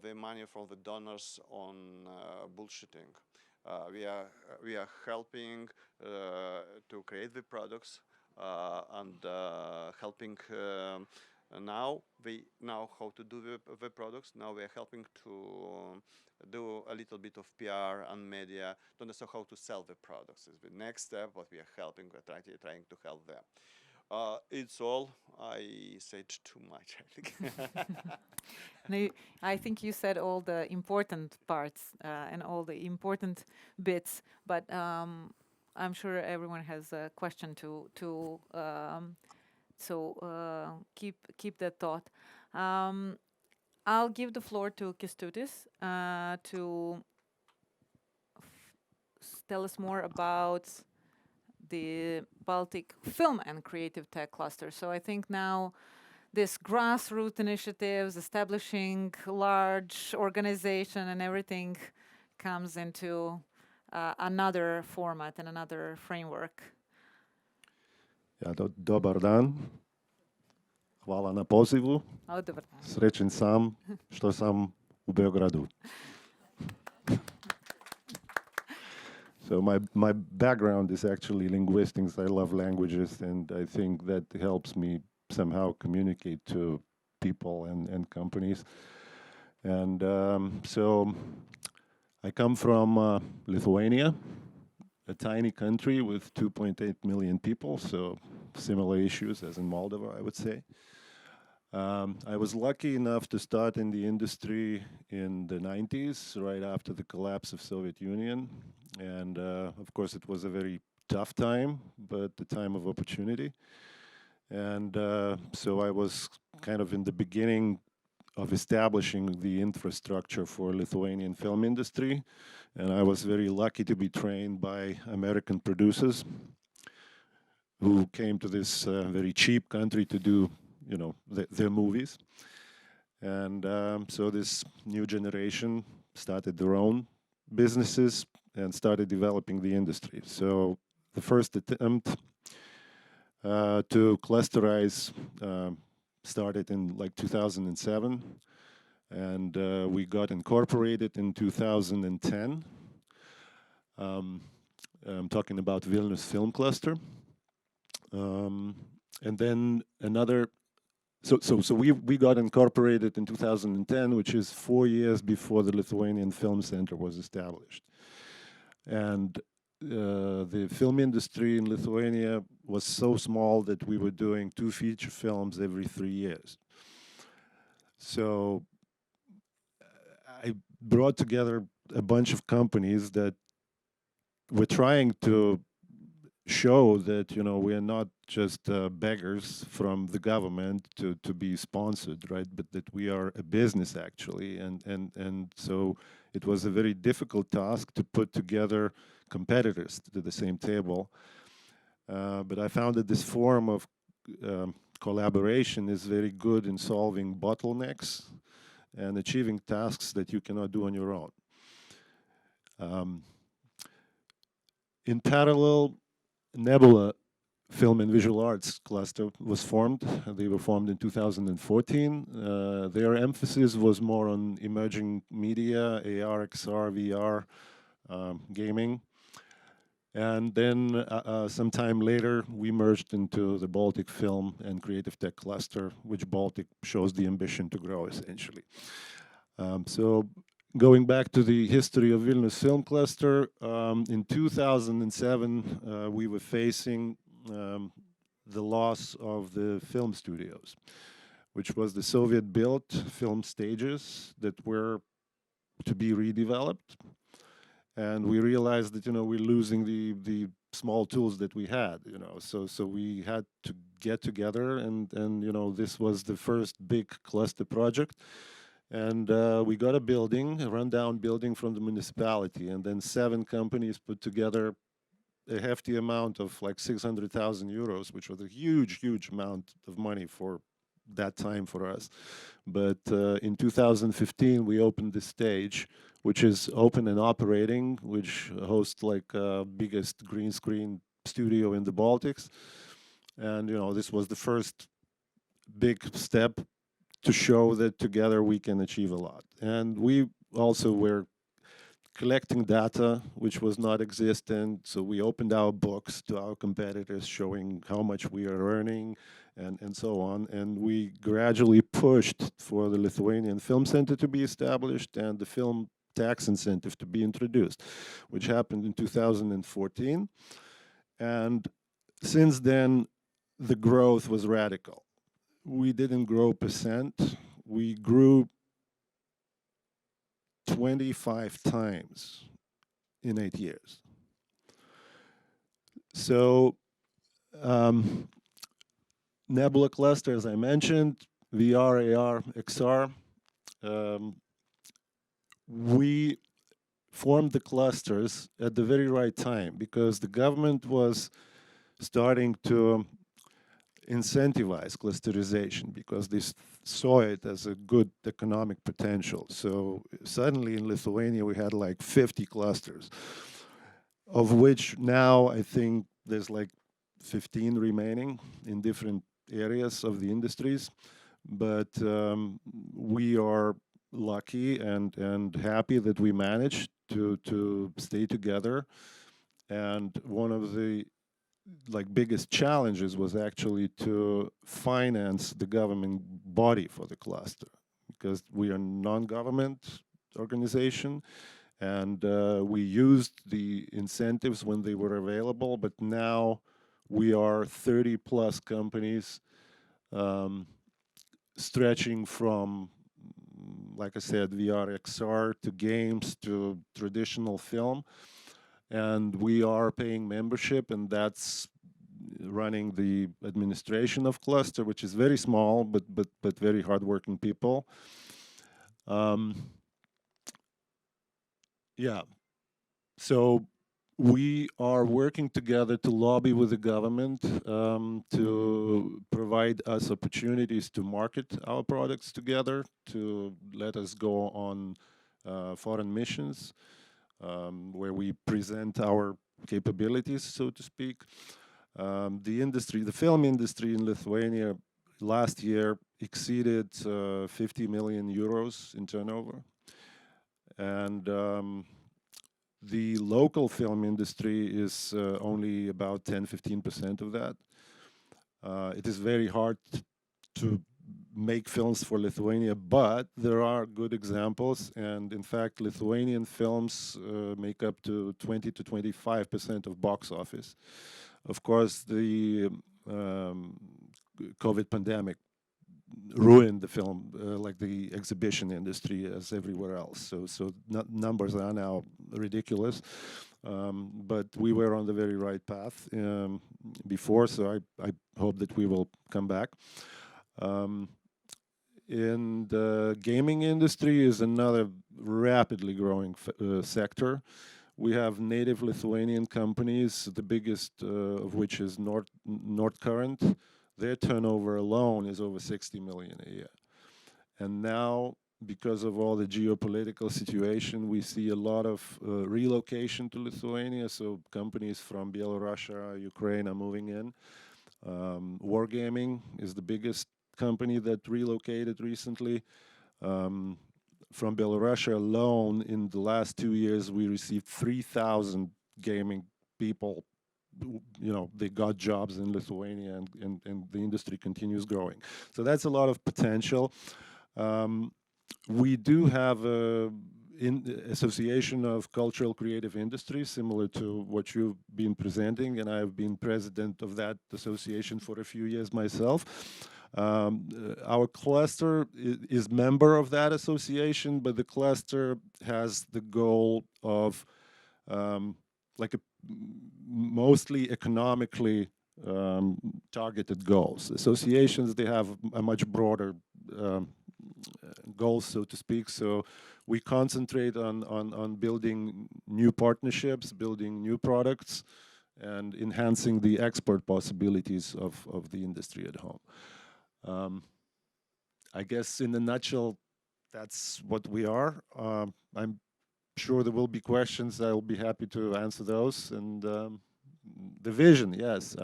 the money from the donors on bullshitting. We are helping to create the products, and helping. Now we know how to do the products. Now we are helping to do a little bit of PR and media to understand how to sell the products. Is the next step. What we are helping. We're trying to help them. It's all. I said too much, I think. No, I think you said all the important parts and all the important bits, but I'm sure everyone has a question so keep that thought. I'll give the floor to Kestutis to tell us more about the Baltic Film and Creative Tech Cluster. So I think now this grassroots initiatives, establishing large organization and everything comes into another format and another framework. Ja, dobar dan. Hvala na pozivu. Dobar dan. Srećen sam što sam u Beogradu. So my background is actually linguistics. I love languages, and I think that helps me somehow communicate to people and companies. And so I come from Lithuania, a tiny country with 2.8 million people, so similar issues as in Moldova, I would say. I was lucky enough to start in the industry in the 90s, right after the collapse of Soviet Union. And of course, it was a very tough time, but the time of opportunity. And so I was kind of in the beginning of establishing the infrastructure for Lithuanian film industry. And I was very lucky to be trained by American producers who came to this very cheap country to do, you know, their movies. And so this new generation started their own businesses and started developing the industry. So the first attempt to clusterize started in like 2007, and we got incorporated in 2010. I'm talking about Vilnius Film Cluster. And then another, so we got incorporated in 2010, which is 4 years before the Lithuanian Film Center was established. And the film industry in Lithuania was so small that we were doing 2 feature films every 3 years. So I brought together a bunch of companies that were trying to show that, you know, we are not just beggars from the government to be sponsored, right? But that we are a business actually, and so it was a very difficult task to put together competitors to the same table. But I found that this form of collaboration is very good in solving bottlenecks and achieving tasks that you cannot do on your own. In parallel, Nebula Film and Visual Arts Cluster was formed. They were formed in 2014. Their emphasis was more on emerging media, AR, XR, VR, gaming. And then sometime later, we merged into the Baltic Film and Creative Tech Cluster, which Baltic shows the ambition to grow, essentially. So going back to the history of Vilnius Film Cluster, in 2007, we were facing the loss of the film studios, which was the Soviet-built film stages that were to be redeveloped. And we realized that, you know, we're losing the small tools that we had, you know, so we had to get together, and you know, this was the first big cluster project. And we got a building, a rundown building from the municipality, and then 7 companies put together a hefty amount of like 600,000 euros, which was a huge, huge amount of money for that time for us. But in 2015, we opened the stage, which is open and operating, which hosts like biggest green screen studio in the Baltics. And, you know, this was the first big step to show that together we can achieve a lot. And we also were collecting data, which was not existent. So we opened our books to our competitors, showing how much we are earning and so on. And we gradually pushed for the Lithuanian Film Center to be established and the film tax incentive to be introduced, which happened in 2014. And since then, the growth was radical. We didn't grow percent, we grew 25 times in 8 years. So Nebula cluster, as I mentioned, VR, AR, XR. We formed the clusters at the very right time because the government was starting to incentivize clusterization because they saw it as a good economic potential. So suddenly in Lithuania we had like 50 clusters, of which now I think there's like 15 remaining in different areas of the industries. But we are lucky and happy that we managed to stay together. And one of the biggest challenges was actually to finance the government body for the cluster, because we are a non-government organization, and we used the incentives when they were available, but now we are 30 plus companies stretching from, like I said, VR, XR to games to traditional film. And we are paying membership, and that's running the administration of cluster, which is very small, but very hardworking people. Yeah, so we are working together to lobby with the government to provide us opportunities to market our products together, to let us go on foreign missions, where we present our capabilities, so to speak. The film industry in Lithuania last year exceeded 50 million euros in turnover. And the local film industry is only about 10-15% of that. It is very hard to make films for Lithuania, but there are good examples, and in fact Lithuanian films make up to 20 to 25% of box office. Of course, the COVID pandemic ruined the film, like the exhibition industry as everywhere else. So numbers are now ridiculous, but we were on the very right path before, so I hope that we will come back. In the gaming industry is another rapidly growing sector. We have native Lithuanian companies, the biggest of which is Nordcurrent. Their turnover alone is over 60 million a year. And now, because of all the geopolitical situation, we see a lot of relocation to Lithuania. So companies from Belarus, Ukraine are moving in. Wargaming is the biggest company that relocated recently. From Belarus alone, in the last 2 years, we received 3,000 gaming people. You know, they got jobs in Lithuania, and the industry continues growing. So that's a lot of potential. We do have an association of cultural creative industries, similar to what you've been presenting, and I've been president of that association for a few years myself. Our cluster is member of that association, but the cluster has the goal of mostly economically targeted goals. Associations, they have a much broader goals, so to speak. So we concentrate on building new partnerships, building new products, and enhancing the export possibilities of the industry at home. I guess in a nutshell, that's what we are. I'm sure there will be questions. I'll be happy to answer those. And the vision, yes.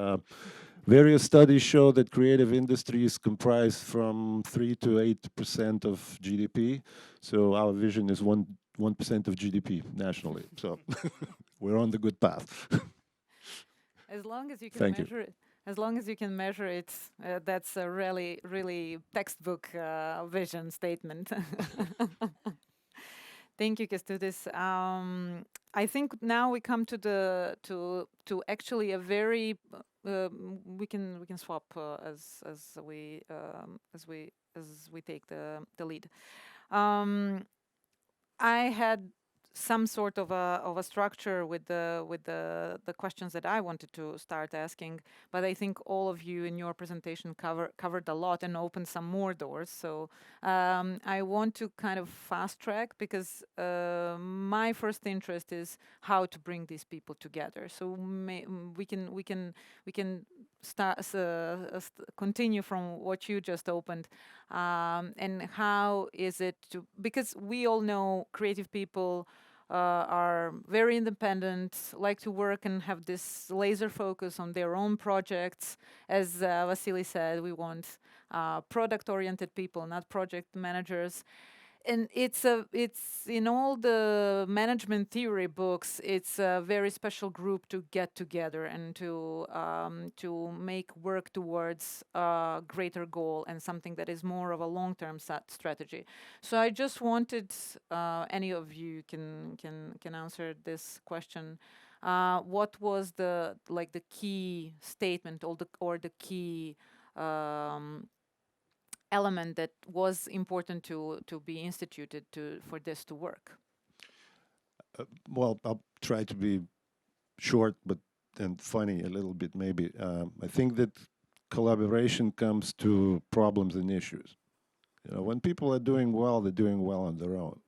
Various studies show that creative industries comprise from 3 to 8% of GDP. So our vision is 1 1% of GDP nationally. So we're on the good path. As long as you can Thank you. measure it, as long as you can measure it, that's a really, really textbook vision statement. Thank you, Kestutis. I think now we come to the to actually a very we can swap as we take the lead. I had some sort of a structure with the questions that I wanted to start asking, but I think all of you in your presentation covered a lot and opened some more doors. So I want to kind of fast track because my first interest is how to bring these people together. So we can start continue from what you just opened, and how is it to, because we all know creative people are very independent, like to work and have this laser focus on their own projects. As Vasili said, we want product-oriented people, not project managers. And it's in all the management theory books, it's a very special group to get together and to make work towards a greater goal and something that is more of a long-term strategy. So I just wanted, any of you can answer this question. What was the key statement or the key element that was important to be instituted for this to work? Well, I'll try to be short and funny a little bit maybe. I think that collaboration comes to problems and issues. You know, when people are doing well, they're doing well on their own.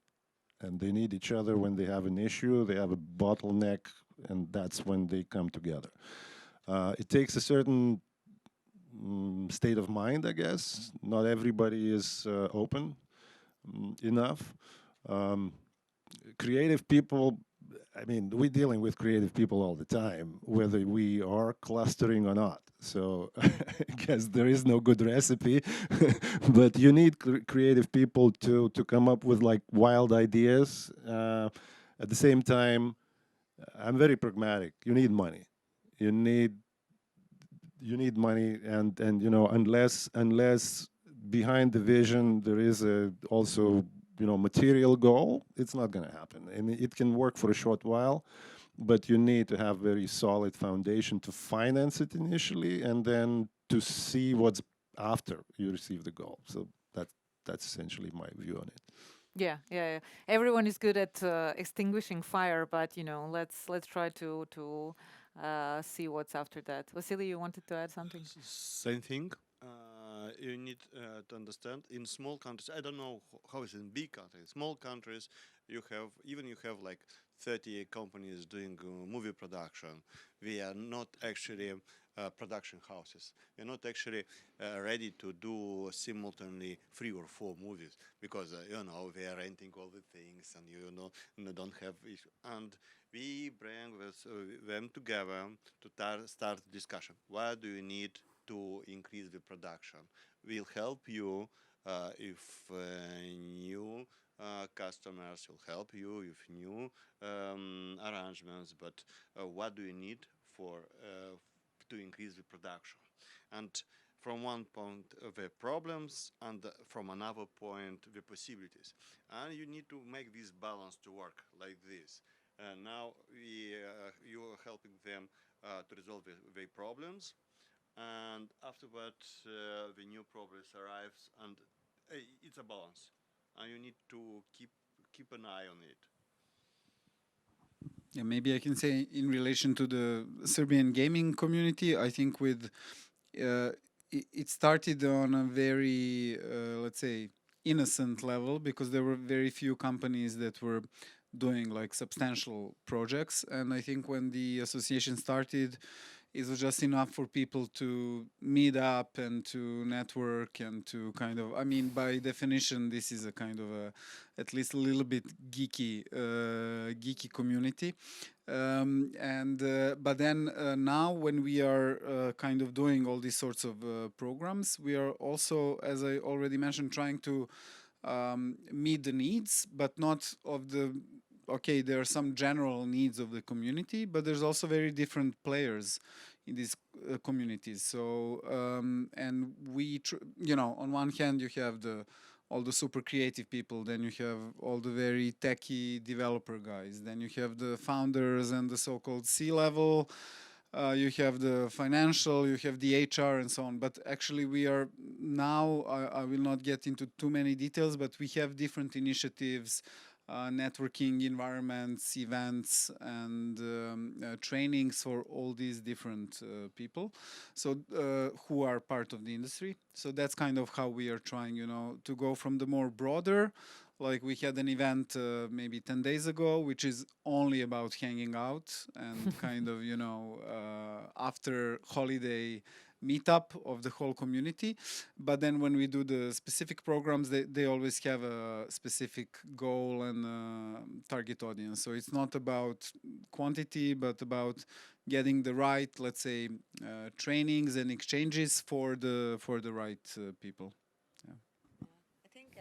And they need each other when they have an issue, they have a bottleneck, and that's when they come together. It takes a certain state of mind, I guess. Not everybody is open enough. Creative people, I mean, we're dealing with creative people all the time, whether we are clustering or not. So I guess there is no good recipe, but you need creative people to come up with like wild ideas. At the same time, I'm very pragmatic. You need money. You need money, and you know, unless behind the vision there is also, you know, material goal, it's not going to happen. And it can work for a short while, but you need to have very solid foundation to finance it initially, and then to see what's after you receive the goal. So that's essentially my view on it. Yeah. Everyone is good at extinguishing fire, but you know, let's try to see what's after that. Vasili, you wanted to add something? Same thing. You need to understand, in small countries, I don't know how it's in big countries. Small countries, you have like 30 companies doing movie production. We are not actually production houses. We're not actually ready to do simultaneously 3 or 4 movies, because you know, we are renting all the things, and you know, don't have issue. And we bring them together to start discussion. What do you need to increase the production? We'll help you if new customers will help you with new arrangements, but what do you need for to increase the production? And from one point the problems, and from another point the possibilities, and you need to make this balance to work like this. Now you are helping them to resolve the problems, and afterward the new progress arrives, and it's a balance, and you need to keep an eye on it. Yeah, maybe I can say in relation to the Serbian gaming community, I think with it started on a very let's say innocent level, because there were very few companies that were doing like substantial projects, and I think when the association started, it was just enough for people to meet up and to network and to kind of, I mean, by definition, this is a kind of a, at least a little bit geeky community. But then now when we are kind of doing all these sorts of programs, we are also, as I already mentioned, trying to meet the needs, but not of the, okay, there are some general needs of the community, but there's also very different players in these communities. So, and we, you know, on one hand you have all the super creative people, then you have all the very techy developer guys, then you have the founders and the so-called C-level, you have the financial, you have the HR and so on. But actually we are now, I will not get into too many details, but we have different initiatives, networking environments, events, and trainings for all these different people, so who are part of the industry. So that's kind of how we are trying, you know, to go from the more broader, like we had an event maybe 10 days ago, which is only about hanging out and kind of, you know, after holiday meetup of the whole community. But then when we do the specific programs, they always have a specific goal and target audience. So it's not about quantity, but about getting the right, let's say, trainings and exchanges for the right people. Yeah. I think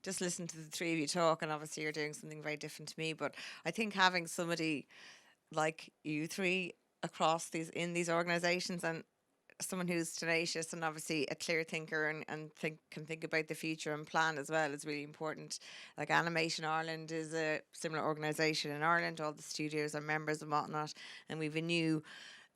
just listen to the three of you talk, and obviously you're doing something very different to me, but I think having somebody like you three across in these organizations, and someone who's tenacious and obviously a clear thinker and can think about the future and plan as well is really important. Like Animation Ireland is a similar organisation in Ireland. All the studios are members and whatnot, and we've a new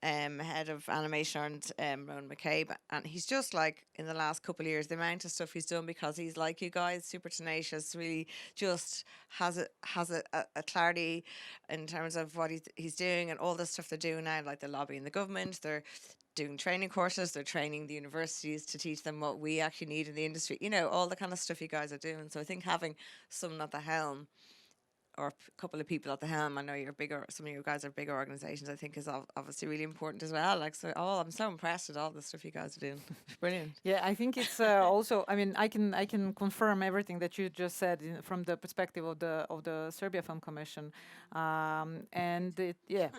head of Animation Ireland, Rowan McCabe, and he's just like, in the last couple of years, the amount of stuff he's done, because he's like you guys, super tenacious, really just has a clarity in terms of what he's doing, and all the stuff they're doing now, like they're lobbying the government, they're doing training courses, they're training the universities to teach them what we actually need in the industry, you know, all the kind of stuff you guys are doing. So I think having someone at the helm, or a couple of people at the helm, I know you're bigger, some of you guys are bigger organizations, I think is obviously really important as well. Like, so, I'm so impressed with all the stuff you guys are doing. Brilliant. Yeah, I think it's also, I mean, I can confirm everything that you just said from the perspective of the Serbia Film Commission, and yeah.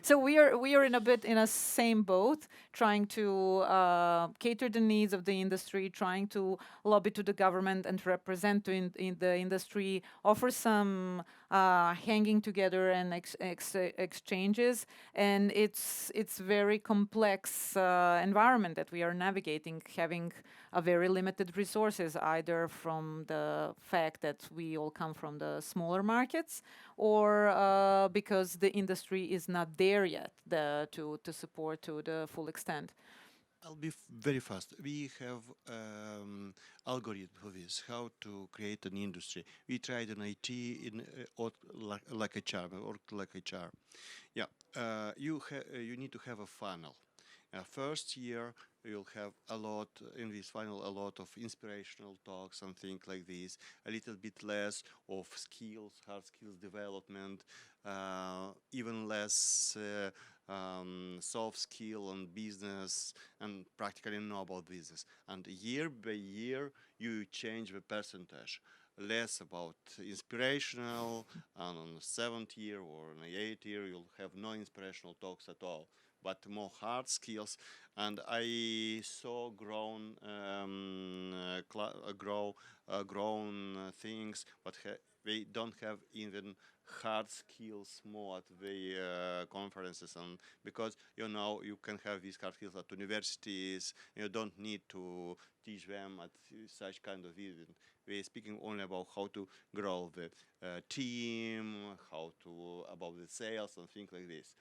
So we are in a bit in a same boat, trying to cater the needs of the industry, trying to lobby to the government and represent in the industry, offer some hanging together and exchanges, and it's very complex environment that we are navigating, having a very limited resources, either from the fact that we all come from the smaller markets, or because the industry is not there yet to support to the full extent. I'll be very fast. We have algorithm for this, how to create an industry. We tried an IT in like HR, or like HR. Yeah, you need to have a funnel. First year, you'll have a lot, in this funnel, a lot of inspirational talks and things like this, a little bit less of skills, hard skills development, even less soft skill on business and practically know about business. And year by year, you change the percentage. Less about inspirational, and on the 7th year or on the 8th year, you'll have no inspirational talks at all, but more hard skills. And I saw grown things, but they don't have even hard skills more at the conferences, and because you can have these hard skills at universities, you don't need to teach them at such kind of event. We're speaking only about how to grow the team, about the sales and things like this.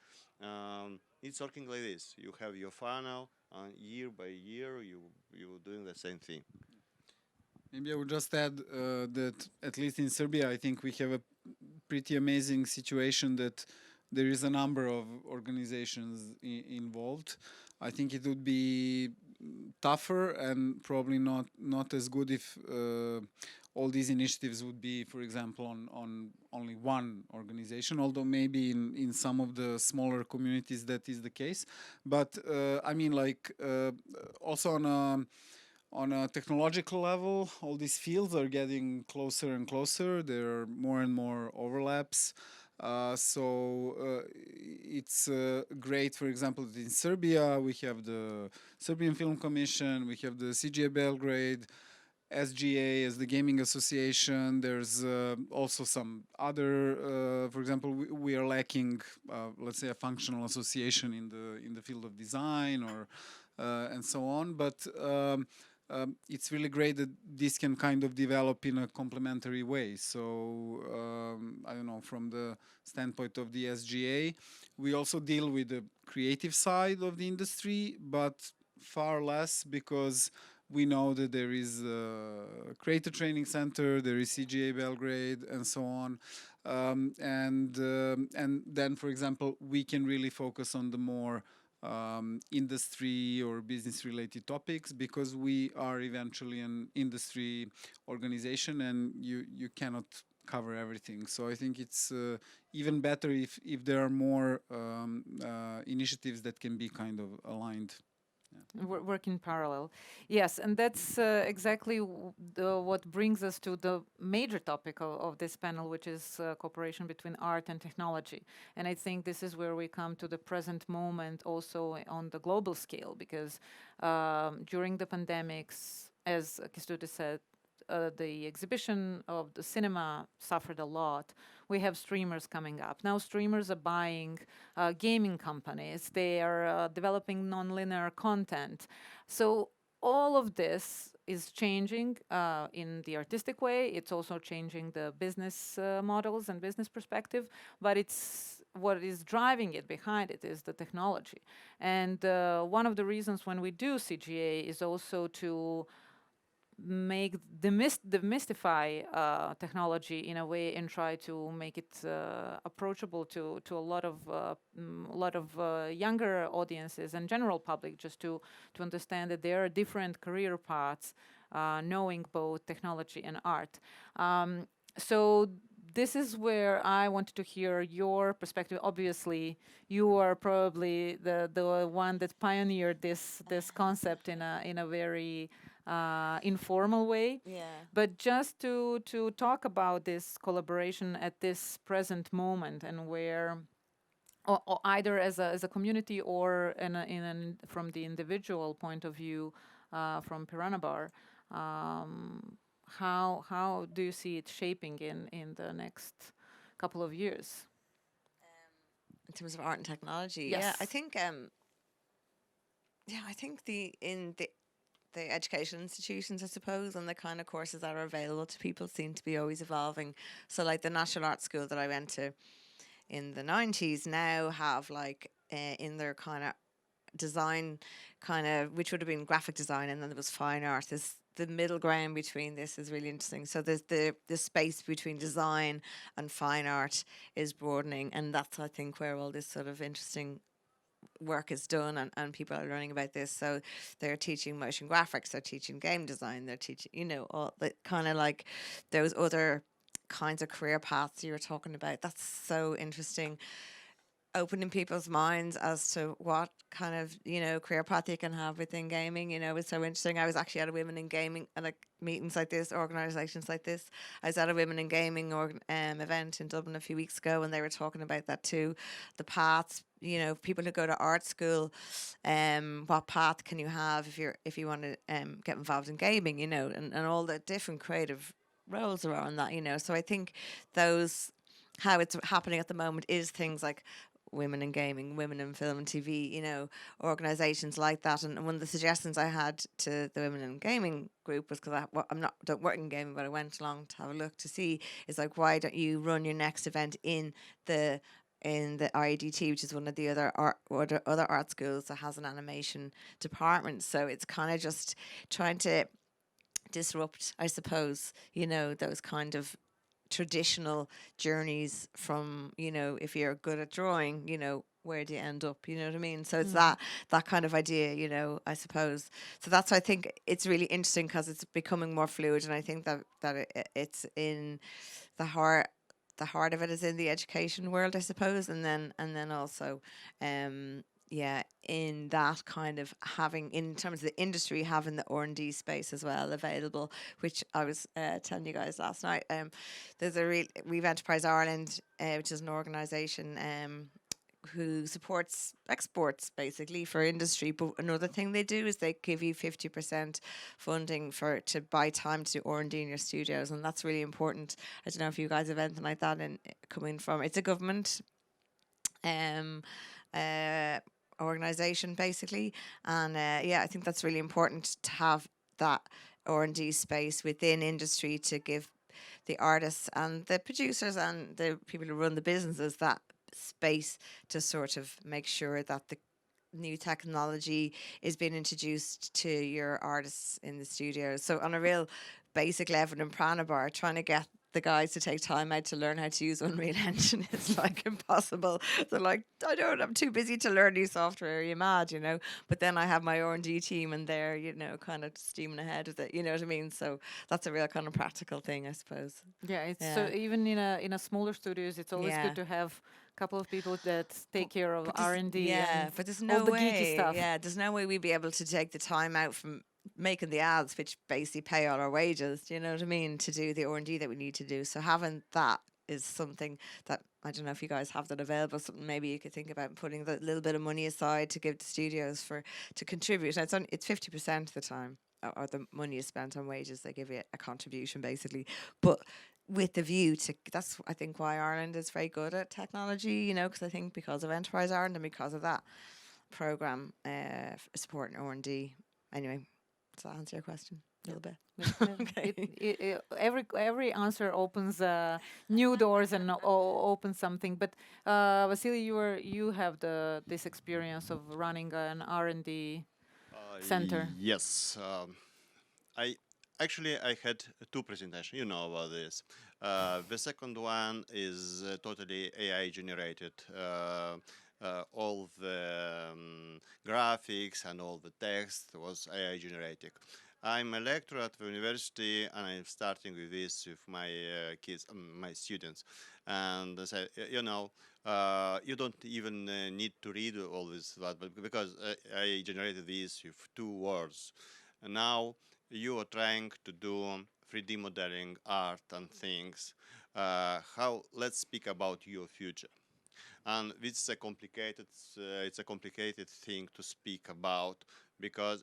It's working like this. You have your funnel, and year by year you're doing the same thing. Maybe I would just add that at least in Serbia, I think we have a pretty amazing situation that there is a number of organizations involved. I think it would be tougher and probably not as good if all these initiatives would be, for example, on only one organization, although maybe in some of the smaller communities that is the case. But I mean, like also on a technological level, all these fields are getting closer and closer. There are more and more overlaps. So it's great, for example, in Serbia, we have the Serbian Film Commission, we have the CGA Belgrade, SGA as the gaming association. There's also some other, for example, we are lacking, let's say, a functional association in the field of design or and so on. But it's really great that this can kind of develop in a complementary way. So I don't know, from the standpoint of the SGA, we also deal with the creative side of the industry, but far less, because we know that there is a creator training center, there is CGA Belgrade, and so on. And then, for example, we can really focus on the more industry or business related topics, because we are eventually an industry organization and you cannot cover everything. So I think it's even better if there are more initiatives that can be kind of aligned. Work in parallel. Yes, and that's exactly what brings us to the major topic of this panel, which is cooperation between art and technology. And I think this is where we come to the present moment also on the global scale, because during the pandemics, as Kestutis said, the exhibition of the cinema suffered a lot. We have streamers coming up. Now streamers are buying gaming companies. They are developing non-linear content. So all of this is changing in the artistic way. It's also changing the business models and business perspective, but it's what is driving it behind it is the technology. And one of the reasons when we do CGA is also to demystify technology in a way and try to make it approachable to a lot of younger audiences and general public, just to understand that there are different career paths, knowing both technology and art. So this is where I wanted to hear your perspective. Obviously, you are probably the one that pioneered this concept in a very informal way. Yeah. But just to talk about this collaboration at this present moment, and where, or either as a community or from the individual point of view, from Piranha Bar, how do you see it shaping in the next couple of years? In terms of art and technology, Yes. yeah, I think the education institutions, I suppose, and the kind of courses that are available to people seem to be always evolving. So like the National Art School that I went to in the 90s now have like in their kind of design kind of, which would have been graphic design, and then there was fine art. The middle ground between this is really interesting. So there's the space between design and fine art is broadening, and that's, I think, where all this sort of interesting work is done, and people are learning about this. So they're teaching motion graphics, they're teaching game design, they're teaching, all the kind of like those other kinds of career paths you were talking about. That's so interesting, opening people's minds as to what kind of career path you can have within gaming. It's so interesting. I was actually at a women in gaming, like meetings like this, organizations like this. I was at a women in gaming event in Dublin a few weeks ago, and they were talking about that too, the paths. People who go to art school, what path can you have if you want to get involved in gaming, and all the different creative roles around that. So I think how it's happening at the moment is things like women in gaming, women in film and TV, organizations like that. And one of the suggestions I had to the women in gaming group was, because don't work in gaming, but I went along to have a look to see, is like, why don't you run your next event in the IEDT, which is one of the other art schools that has an animation department. So it's kind of just trying to disrupt, I suppose, those kind of traditional journeys from, if you're good at drawing, where do you end up? You know what I mean? So it's that kind of idea, I suppose. So that's why I think it's really interesting, because it's becoming more fluid, and I think that it's in the heart. The heart of it is in the education world, I suppose, and then also, in that kind of having, in terms of the industry, having the R&D space as well available, which I was telling you guys last night. We've Enterprise Ireland, which is an organisation who supports exports basically for industry. But another thing they do is they give you 50% funding to buy time to do R&D in your studios, and that's really important. I don't know if you guys have anything like that coming from. It's a government organization basically, and I think that's really important to have that R&D space within industry to give the artists and the producers and the people who run the businesses that space to sort of make sure that the new technology is being introduced to your artists in the studio. So on a real basic level in Pranabar, trying to get the guys to take time out to learn how to use Unreal Engine is like impossible. They're like, I'm too busy to learn new software. Are you mad, But then I have my R&D team and they're, kind of steaming ahead with it. You know what I mean? So that's a real kind of practical thing, I suppose. Yeah, so even in a smaller studios, it's always good to have a couple of people that take care of R&D. But there's all no the way. geeky stuff. Yeah, there's no way we'd be able to take the time out from making the ads, which basically pay all our wages. Do you know what I mean? To do the R&D that we need to do. So having that is something that I don't know if you guys have that available. Something maybe you could think about putting that little bit of money aside to give the studios to contribute. And it's 50% of the time, or the money is spent on wages. They give you a contribution basically, but with the view to, that's I think why Ireland is very good at technology, because I think because of Enterprise Ireland and because of that programme supporting R&D. Anyway, does that answer your question a little bit? Okay. Every answer opens new doors and opens something. But Vasili, you have this experience of running an R&D center. Yes. I had two presentations. You know about this. The second one is totally AI generated. All the graphics and all the text was AI generated. I'm a lecturer at the university, and I'm starting with this with my kids, my students. And I said, you don't even need to read all this, but because I generated this with 2 words. And now you are trying to do 3D modeling, art, and things. Let's speak about your future. And it's a complicated thing to speak about, because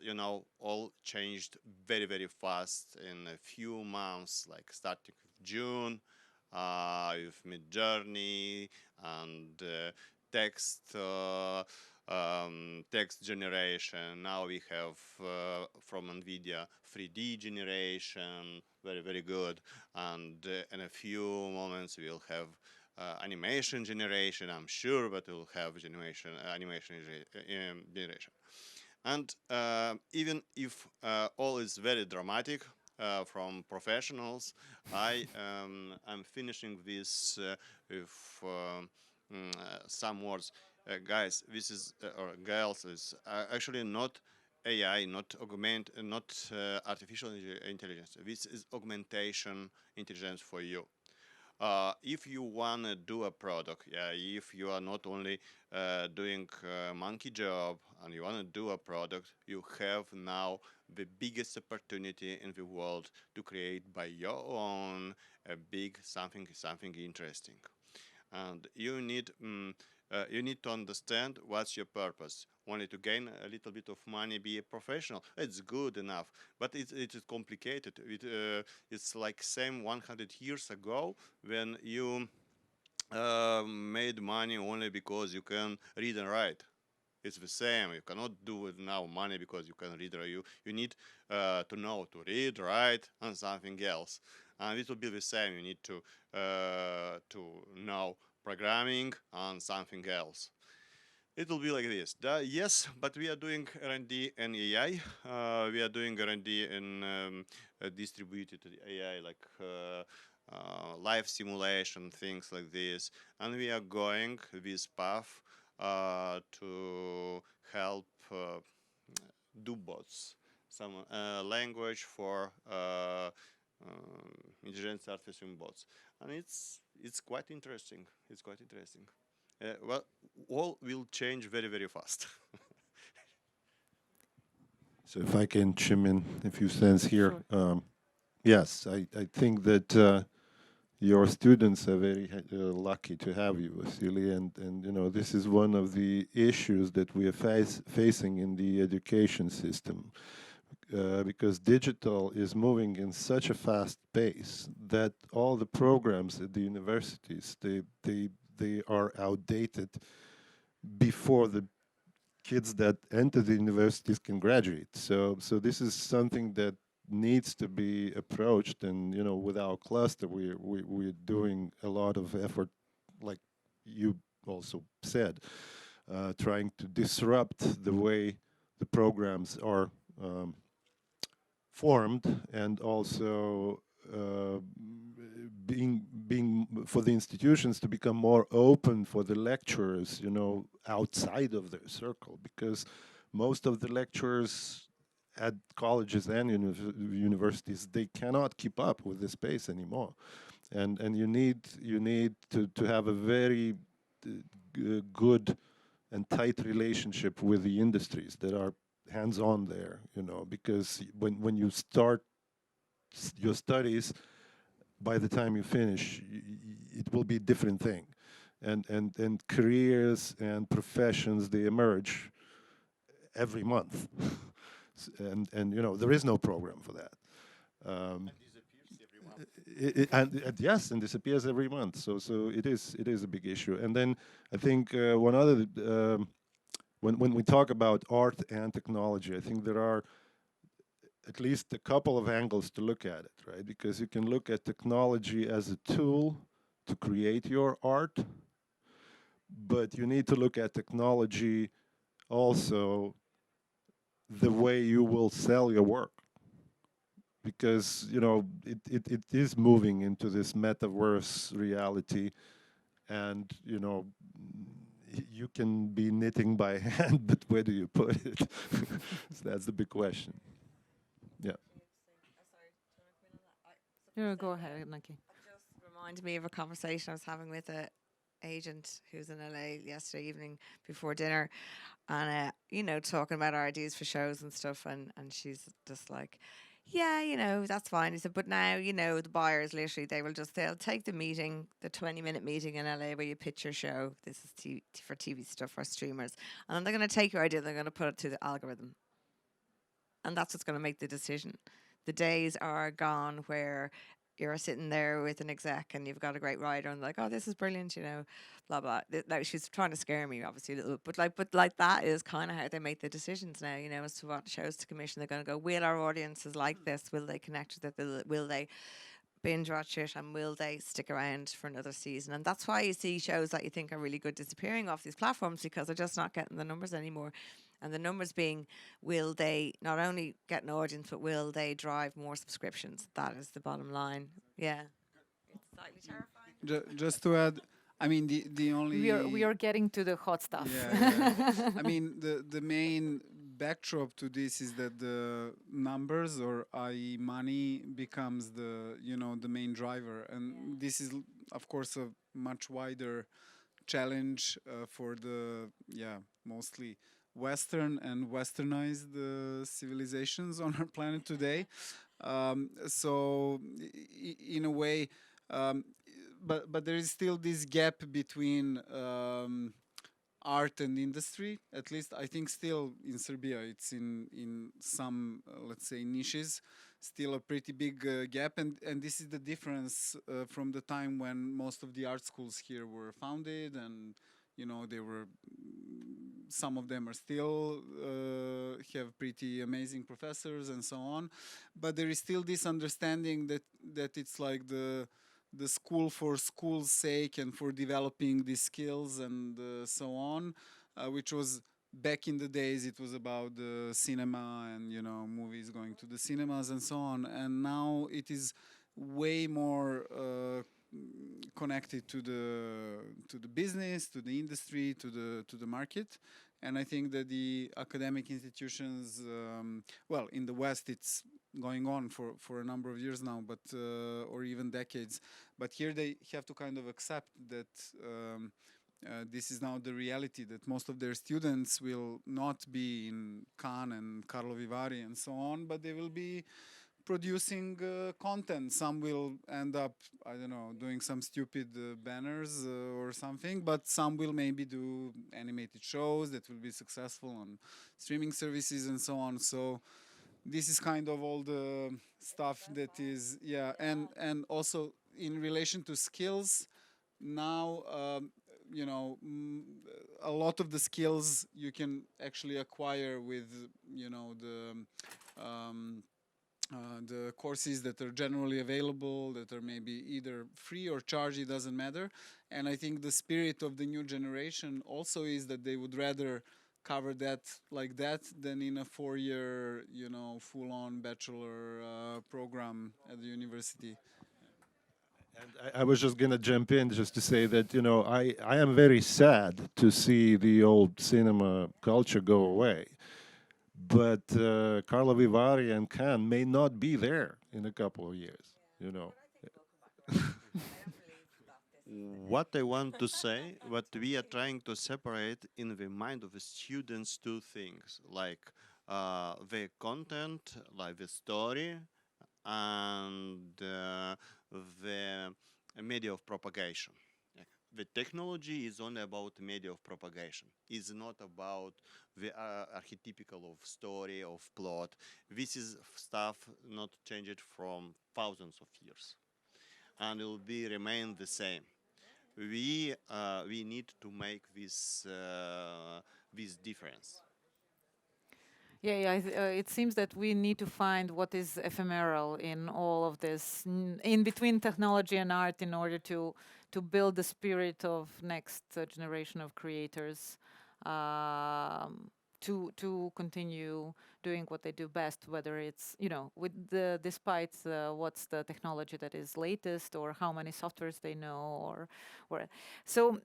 all changed very, very fast in a few months, like starting with June with Midjourney and text generation. Now we have from NVIDIA 3D generation, very, very good, and in a few moments we'll have animation generation, I'm sure, but we'll have animation generation. And even if all is very dramatic from professionals, I'm finishing this with some words. Guys, this is, or girls, is actually not AI, not artificial intelligence. This is augmentation intelligence for you. If you want to do a product, if you are not only doing a monkey job and you want to do a product, you have now the biggest opportunity in the world to create by your own a big something interesting. And you need to understand what's your purpose. Only to gain a little bit of money, be a professional. It's good enough, but it is complicated. It's like same 100 years ago when you made money only because you can read and write. It's the same. You cannot do it now money because you can read. You need to know to read, write, and something else. And it will be the same. You need to know programming and something else. It will be like this. Yes, but we are doing R&D in AI. We are doing R&D in distributed AI, like live simulation, things like this. And we are going this path to help do bots, some language for intelligent artificial bots, and it's quite interesting. It's quite interesting. Well, all will change very, very fast. So if I can chime in a few cents here. Sure. Yes, I think that your students are very lucky to have you, Vasili, and you know, this is one of the issues that we are facing in the education system, because digital is moving in such a fast pace that all the programs at the universities, they are outdated before the kids that enter the universities can graduate. So this is something that needs to be approached, and you know, with our cluster, we're doing a lot of effort, like you also said, trying to disrupt the way the programs are formed, and also being for the institutions to become more open for the lecturers, you know, outside of their circle, because most of the lecturers at colleges and universities, they cannot keep up with this pace anymore, and you need to have a very good and tight relationship with the industries that are hands-on there, you know, because when you start your studies, by the time you finish, it will be a different thing, and careers and professions, they emerge every month, and you know, there is no program for that. And disappears every month. And yes, and disappears every month. So it is a big issue. And then I think one other when we talk about art and technology, I think there are at least a couple of angles to look at it, right? Because you can look at technology as a tool to create your art, but you need to look at technology also the way you will sell your work. Because, you know, it is moving into this metaverse reality, and, you know, you can be knitting by hand, but where do you put it? So that's the big question. Yeah. Yeah, go ahead, Nikki. Just reminded me of a conversation I was having with a agent who's in LA yesterday evening before dinner, and you know, talking about our ideas for shows and stuff, and she's just like, yeah, you know, that's fine. He said, but now, you know, the buyers literally, they'll take the meeting, the 20-minute meeting in LA where you pitch your show. This is for TV stuff for streamers, and then they're going to take your idea, they're going to put it to the algorithm, and that's what's going to make the decision. The days are gone where you're sitting there with an exec and you've got a great writer and like, oh, this is brilliant, you know, blah blah. Like, she's trying to scare me, obviously, a little bit, but like that is kind of how they make the decisions now, you know, as to what shows to commission. They're going to go, will our audiences like this? Will they connect with it? Will they binge watch it, and will they stick around for another season? And that's why you see shows that you think are really good disappearing off these platforms, because they're just not getting the numbers anymore. And the numbers being, will they not only get an audience, but will they drive more subscriptions? That is the bottom line. Yeah. It's slightly terrifying. Just to add, I mean, the only We are getting to the hot stuff. yeah. I mean, the main backdrop to this is that the numbers, or i.e. money, becomes the, you know, the main driver, and this is of course a much wider challenge for the mostly Western and westernized civilizations on our planet today. So in a way, but there is still this gap between art and industry. At least I think still in Serbia it's in some let's say niches still a pretty big gap, and this is the difference from the time when most of the art schools here were founded, and you know, they were, some of them are still have pretty amazing professors and so on, but there is still this understanding that it's like the school for school's sake and for developing these skills and so on, which was back in the days, it was about the cinema and, you know, movies going to the cinemas and so on, and now it is way more connected to the business, to the industry, to the market. And I think that the academic institutions, well, in the West, it's going on for a number of years now, but or even decades. But here they have to kind of accept that this is now the reality, that most of their students will not be in Cannes and Karlovy Vary and so on, but they will be producing content. Some will end up, I don't know, doing some stupid banners or something, but some will maybe do animated shows that will be successful on streaming services and so on. So this is kind of all the stuff that is, yeah, and also in relation to skills, now you know, a lot of the skills you can actually acquire with, you know, the courses that are generally available, that are maybe either free or charged, it doesn't matter. And I think the spirit of the new generation also is that they would rather cover that like that than in a 4-year, you know, full-on bachelor program at the university. And I was just going to jump in just to say that, you know, I am very sad to see the old cinema culture go away. But Carlo Vivari and Khan may not be there in a couple of years, you know. What I want to say, what we are trying to separate in the mind of the students, two things, like the content, like the story, and the media of propagation. Yeah. The technology is only about media of propagation. It's not about the archetypical of story, of plot. This is stuff not changed from thousands of years, and it will be remain the same. We need to make this difference. Yeah, it seems that we need to find what is ephemeral in all of this, in between technology and art, in order to build the spirit of next generation of creators, to continue doing what they do best, whether it's, you know, with despite what's the technology that is latest, or how many softwares they know, or so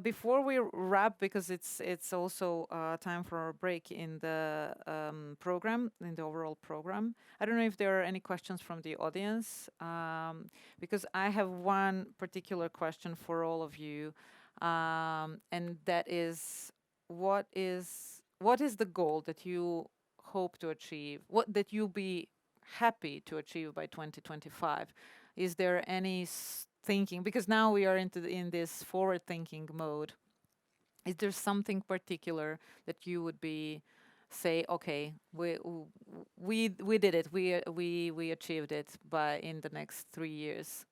before we wrap, because it's also time for a break in the program, in the overall program. I don't know if there are any questions from the audience, because I have one particular question for all of you, and that is, what is the goal that you hope to achieve? What that you be happy to achieve by 2025? Is there any thinking? Because now we are in this forward-thinking mode. Is there something particular that you would be say, okay, we did it, we achieved it by in the next 3 years?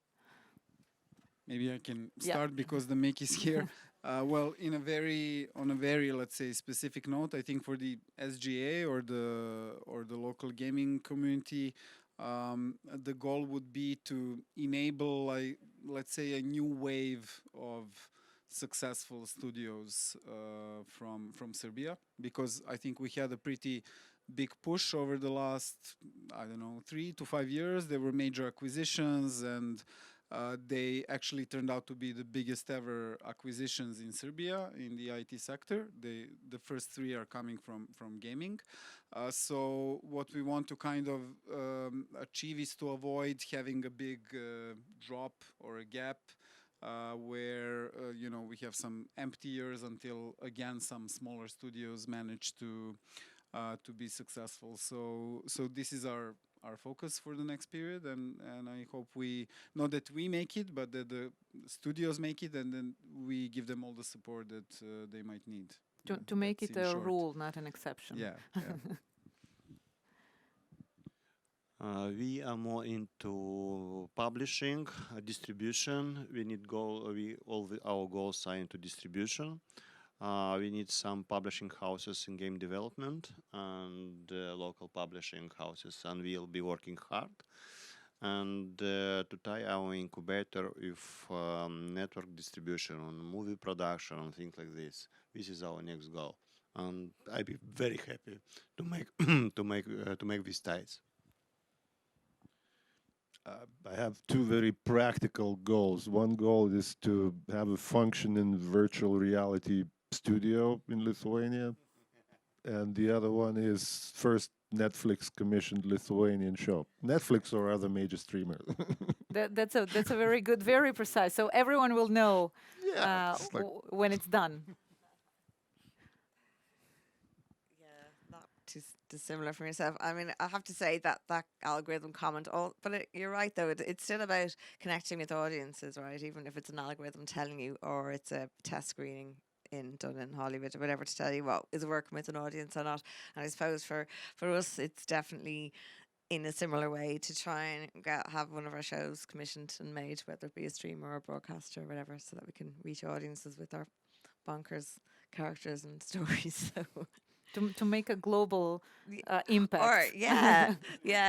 Maybe I can Yeah. start because the Mick is here. Well, on a very, let's say, specific note, I think for the SGA or the local gaming community, the goal would be to enable, like, let's say, a new wave of successful studios from Serbia, because I think we had a pretty big push over the last, I don't know, 3 to 5 years. There were major acquisitions, and they actually turned out to be the biggest ever acquisitions in Serbia in the IT sector. The first 3 are coming from gaming. So what we want to kind of achieve is to avoid having a big drop or a gap where you know, we have some empty years until again some smaller studios manage to be successful. So this is our focus for the next period, and I hope not that we make it, but that the studios make it, and then we give them all the support that they might need. To make That's it in a short. rule, not an exception. Yeah. We are more into publishing, distribution. We need our goals are into distribution. We need some publishing houses in game development and local publishing houses, and we'll be working hard. And to tie our incubator with network distribution on movie production and things like this. This is our next goal, and I'd be very happy to make to make these ties. I have 2 very practical goals. One goal is to have a functioning virtual reality studio in Lithuania. And the other one is first Netflix commissioned Lithuanian show. Netflix or other major streamer. That's a very good, very precise. So everyone will know It's like when it's done. Yeah, too dissimilar from yourself. I mean, I have to say that that algorithm comment, but you're right though. It's still about connecting with audiences, right? Even if it's an algorithm telling you, or it's a test screening done in Hollywood or whatever to tell you what is working with an audience or not. And I suppose for us, it's definitely in a similar way to try and have one of our shows commissioned and made, whether it be a streamer or a broadcaster or whatever, so that we can reach audiences with our bonkers characters and stories. So to make a global or impact. yeah,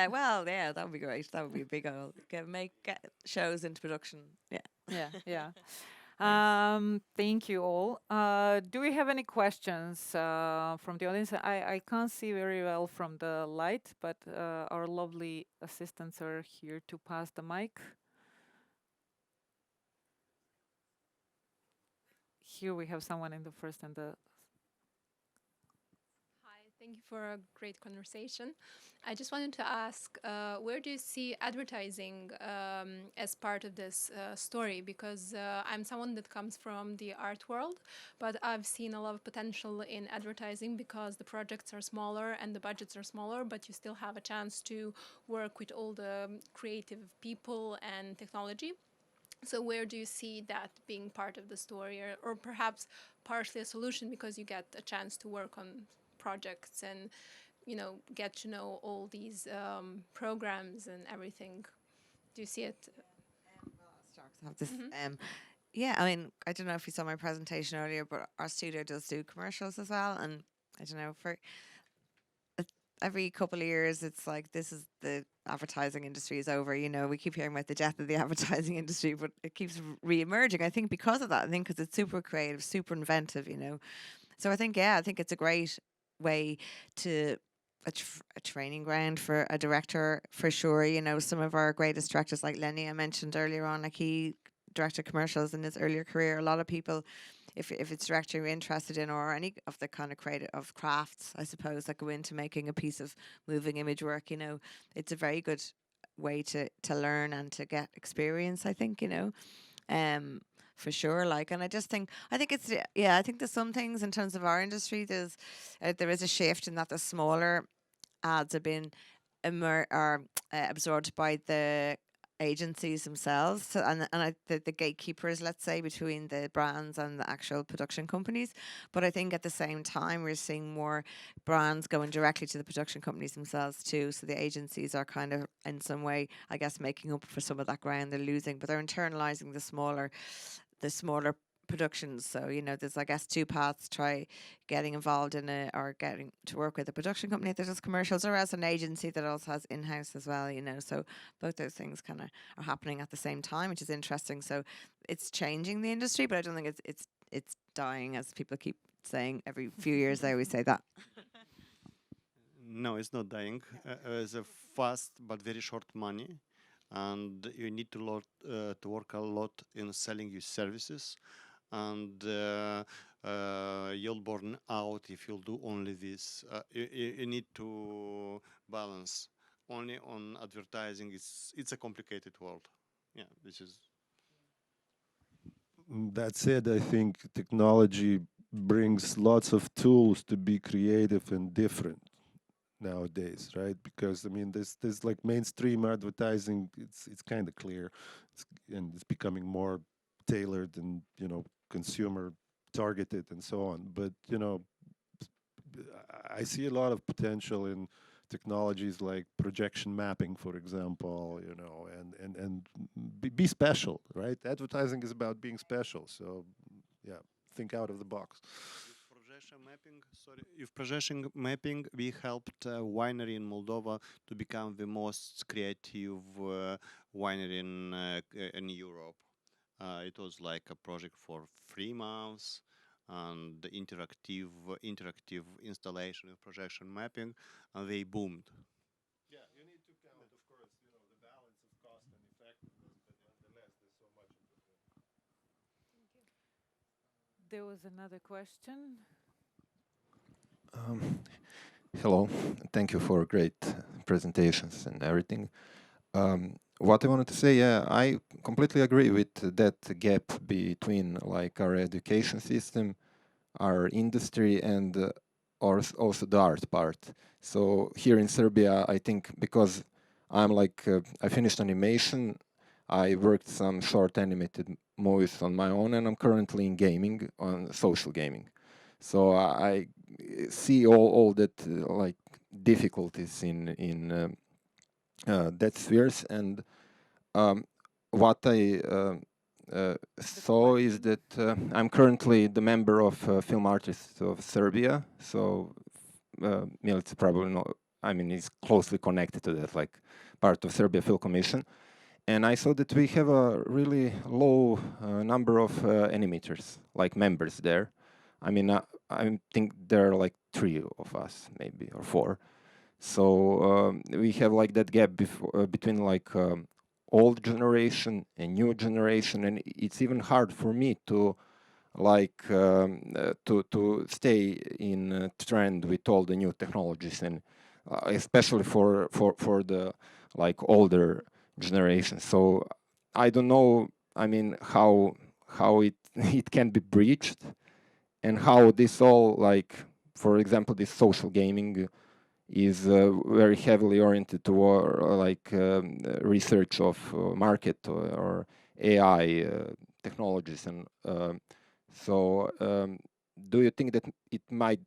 well, yeah, that would be great. That would be a big goal. Get shows into production. Yeah. Thank you all. Do we have any questions from the audience? I can't see very well from the light, but our lovely assistants are here to pass the mic. Here we have someone in the first and the... Thank you for a great conversation. I just wanted to ask, where do you see advertising as part of this story? Because I'm someone that comes from the art world, but I've seen a lot of potential in advertising because the projects are smaller and the budgets are smaller, but you still have a chance to work with all the creative people and technology. So where do you see that being part of the story, or perhaps partially a solution because you get a chance to work on projects and, you know, get to know all these programs and everything? Do you see it? Yeah, I mean, I don't know if you saw my presentation earlier, but our studio does do commercials as well. And I don't know, for every couple of years, it's like, this is the advertising industry is over. You know, we keep hearing about the death of the advertising industry, but it keeps re-emerging. I think because of that, I think because it's super creative, super inventive, you know. So I think it's a great way to a training ground for a director, for sure. You know, some of our greatest directors, like Lenny I mentioned earlier on, like he directed commercials in his earlier career. A lot of people, if it's director you're interested in, or any of the kind of creative of crafts, I suppose, that go into making a piece of moving image work, you know, it's a very good way to learn and to get experience, I think, you know. For sure, like, and I think it's, I think there's some things in terms of our industry, there is a shift in that the smaller ads have been absorbed by the agencies themselves, so, the gatekeepers, let's say, between the brands and the actual production companies. But I think at the same time we're seeing more brands going directly to the production companies themselves too, so the agencies are kind of in some way, I guess, making up for some of that ground they're losing, but they're internalizing the smaller productions. So, you know, there's, I guess, two paths: try getting involved in or getting to work with a production company that does commercials, or as an agency that also has in-house as well, you know. So both those things kind of are happening at the same time, which is interesting. So it's changing the industry, but I don't think it's dying, as people keep saying every few years. They always say that. No, it's not dying. It's a fast but very short money, and you need to work a lot in selling your services, and you'll burn out if you'll do only this. You need to balance. Only on advertising, it's a complicated world. Yeah, this is. That said, I think technology brings lots of tools to be creative and different nowadays, right? Because I mean, there's like mainstream advertising. It's kind of clear, and it's becoming more tailored and, you know, consumer targeted and so on. But, you know, I see a lot of potential in technologies like projection mapping, for example, you know, and be special, right? Advertising is about being special. So, yeah, think out of the box. With projection mapping, we helped a winery in Moldova to become the most creative winery in Europe. It was like a project for 3 months, and the interactive installation of projection mapping, and they boomed. Yeah, you need to count, of course, you know, the balance of cost and effectiveness, but nonetheless, there's so much in between. There was another question. Hello, thank you for great presentations and everything. What I wanted to say, I completely agree with that gap between like our education system, our industry, and also the art part. So here in Serbia, I think because I'm like, I finished animation, I worked some short animated movies on my own, and I'm currently in gaming, on social gaming. So I see all that like difficulties in that spheres, and what I saw is that I'm currently the member of Film Artists of Serbia. So Milica probably know. I mean, it's closely connected to that, like part of Serbia Film Commission. And I saw that we have a really low number of animators, like members there. I mean, I think there are like 3 of us, maybe, or 4. So we have like that gap between like old generation and new generation, and it's even hard for me to like to stay in trend with all the new technologies, and especially for the like older generation. So I don't know, I mean, how it it can be breached, and how this all, like, for example, this social gaming is very heavily oriented toward like research of market or AI technologies. And so do you think that it might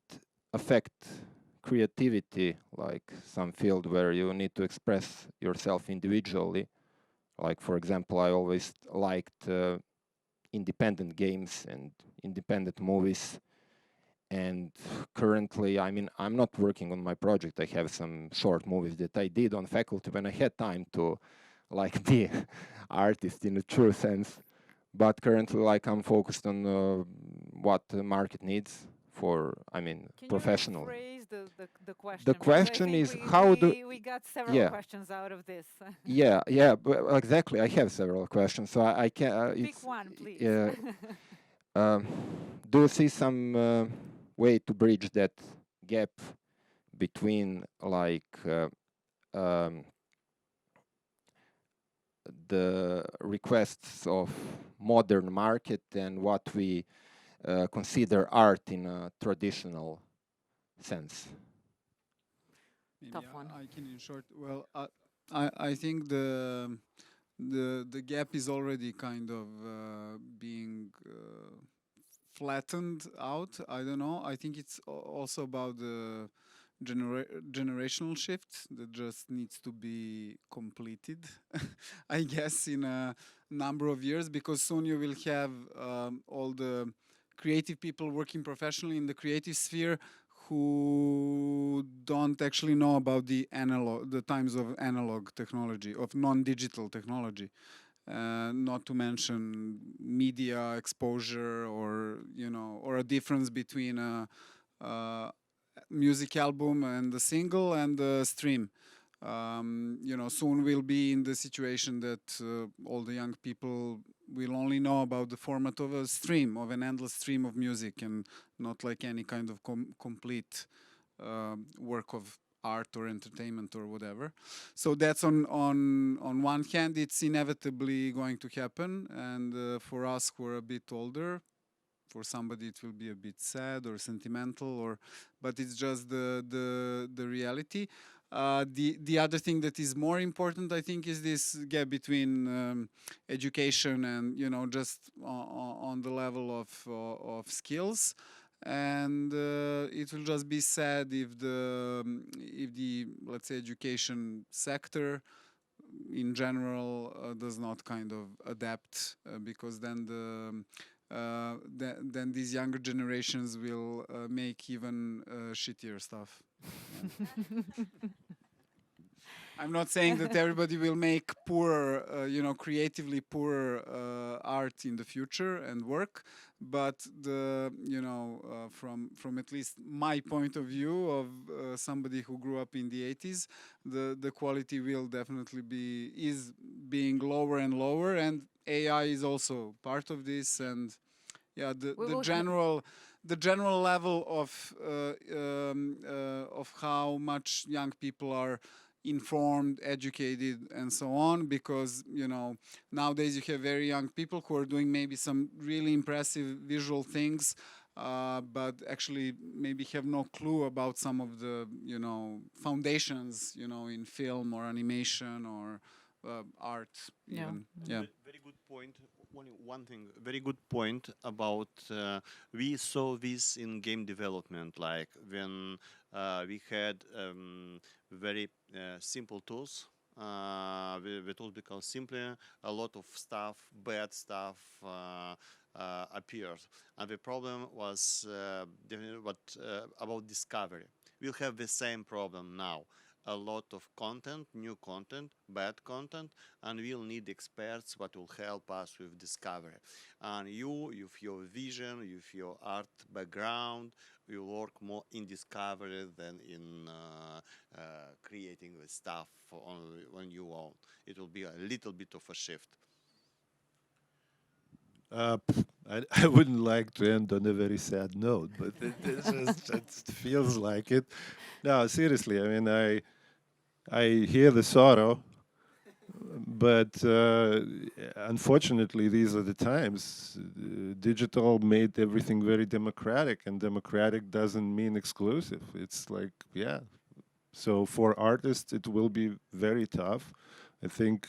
affect creativity, like some field where you need to express yourself individually? Like, for example, I always liked independent games and independent movies. And currently, I mean, I'm not working on my project. I have some short movies that I did on faculty when I had time to like be artist in a true sense. But currently, like, I'm focused on what the market needs for, I mean, professional. Can you rephrase the question? The Because I question think is how do we got several yeah questions out of this. yeah but exactly, I have several questions, so I can Pick it's one, please. do you see some way to bridge that gap between like the requests of modern market and what we consider art in a traditional sense? Maybe Tough one. I can in short. Well, I think the gap is already kind of being flattened out. I don't know. I think it's also about the generational shift that just needs to be completed, I guess, in a number of years, because soon you will have all the creative people working professionally in the creative sphere who don't actually know about the times of analog technology, of non-digital technology. Not to mention media exposure, or or a difference between a music album and a single and a stream. Soon we'll be in the situation that all the young people will only know about the format of a stream, of an endless stream of music, and not like any kind of complete work of art or entertainment or whatever. So that's on one hand, it's inevitably going to happen, and for us who are a bit older, for somebody it will be a bit sad or sentimental, but it's just the reality. The other thing that is more important, I think, is this gap between education and just on the level of skills. And it will just be sad if the let's say education sector in general does not kind of adapt, because then then these younger generations will make even shittier stuff. I'm not saying that everybody will make poor, creatively poor art in the future and work, but from at least my point of view of somebody who grew up in the 80s, the quality will definitely is being lower and lower, and AI is also part of this, and yeah, the general level of how much young people are informed, educated, and so on, because nowadays you have very young people who are doing maybe some really impressive visual things, but actually maybe have no clue about some of the, foundations, in film or animation or art even. Yeah. Very good point. Only one thing, very good point about we saw this in game development, like when we had very simple tools. The tools become simpler. A lot of stuff, bad stuff, appeared, and the problem was about discovery. We'll have the same problem now. A lot of content, new content, bad content, and we'll need experts that will help us with discovery. And you, with your vision, with your art background, will work more in discovery than in creating the stuff on your own. It will be a little bit of a shift. I wouldn't like to end on a very sad note, but it feels like it. No, seriously, I mean, I hear the sorrow, but unfortunately, these are the times. Digital made everything very democratic, and democratic doesn't mean exclusive. It's like, yeah. So for artists, it will be very tough. I think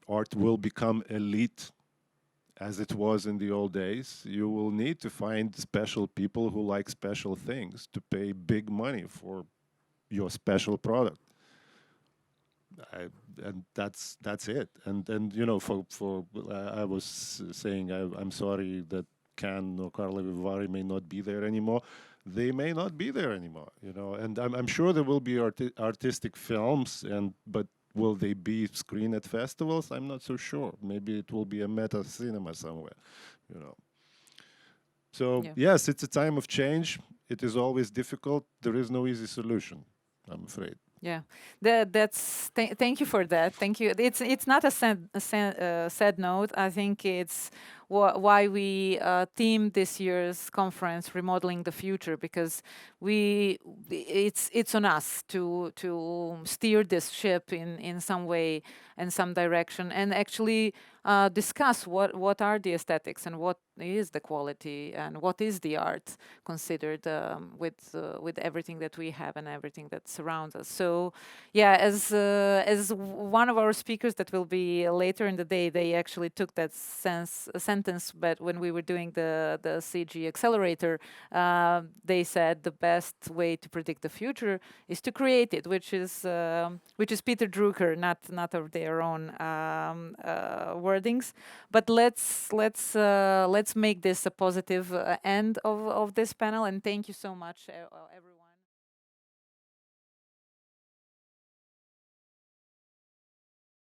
art will become elite as it was in the old days. You will need to find special people who like special things to pay big money for your special product. And that's it. And for I was saying I'm sorry that Can or Karlovy Vary may not be there anymore. They may not be there anymore, and I'm sure there will be artistic films, but will they be screened at festivals? I'm not so sure. Maybe it will be a meta cinema somewhere, So yes, it's a time of change. It is always difficult. There is no easy solution, I'm afraid. Yeah, that's. Thank you for that. Thank you. It's not a sad note. I think it's why we themed this year's conference "Remodeling the Future" because it's on us to steer this ship in some way and some direction, and actually discuss what are the aesthetics and what is the quality and what is the art considered with everything that we have and everything that surrounds us. So yeah, as one of our speakers that will be later in the day, they actually took that sentence, but when we were doing the CG accelerator, they said the best way to predict the future is to create it, which is Peter Drucker, not of their own wordings. But let's make this a positive end of this panel, and thank you so much, everyone.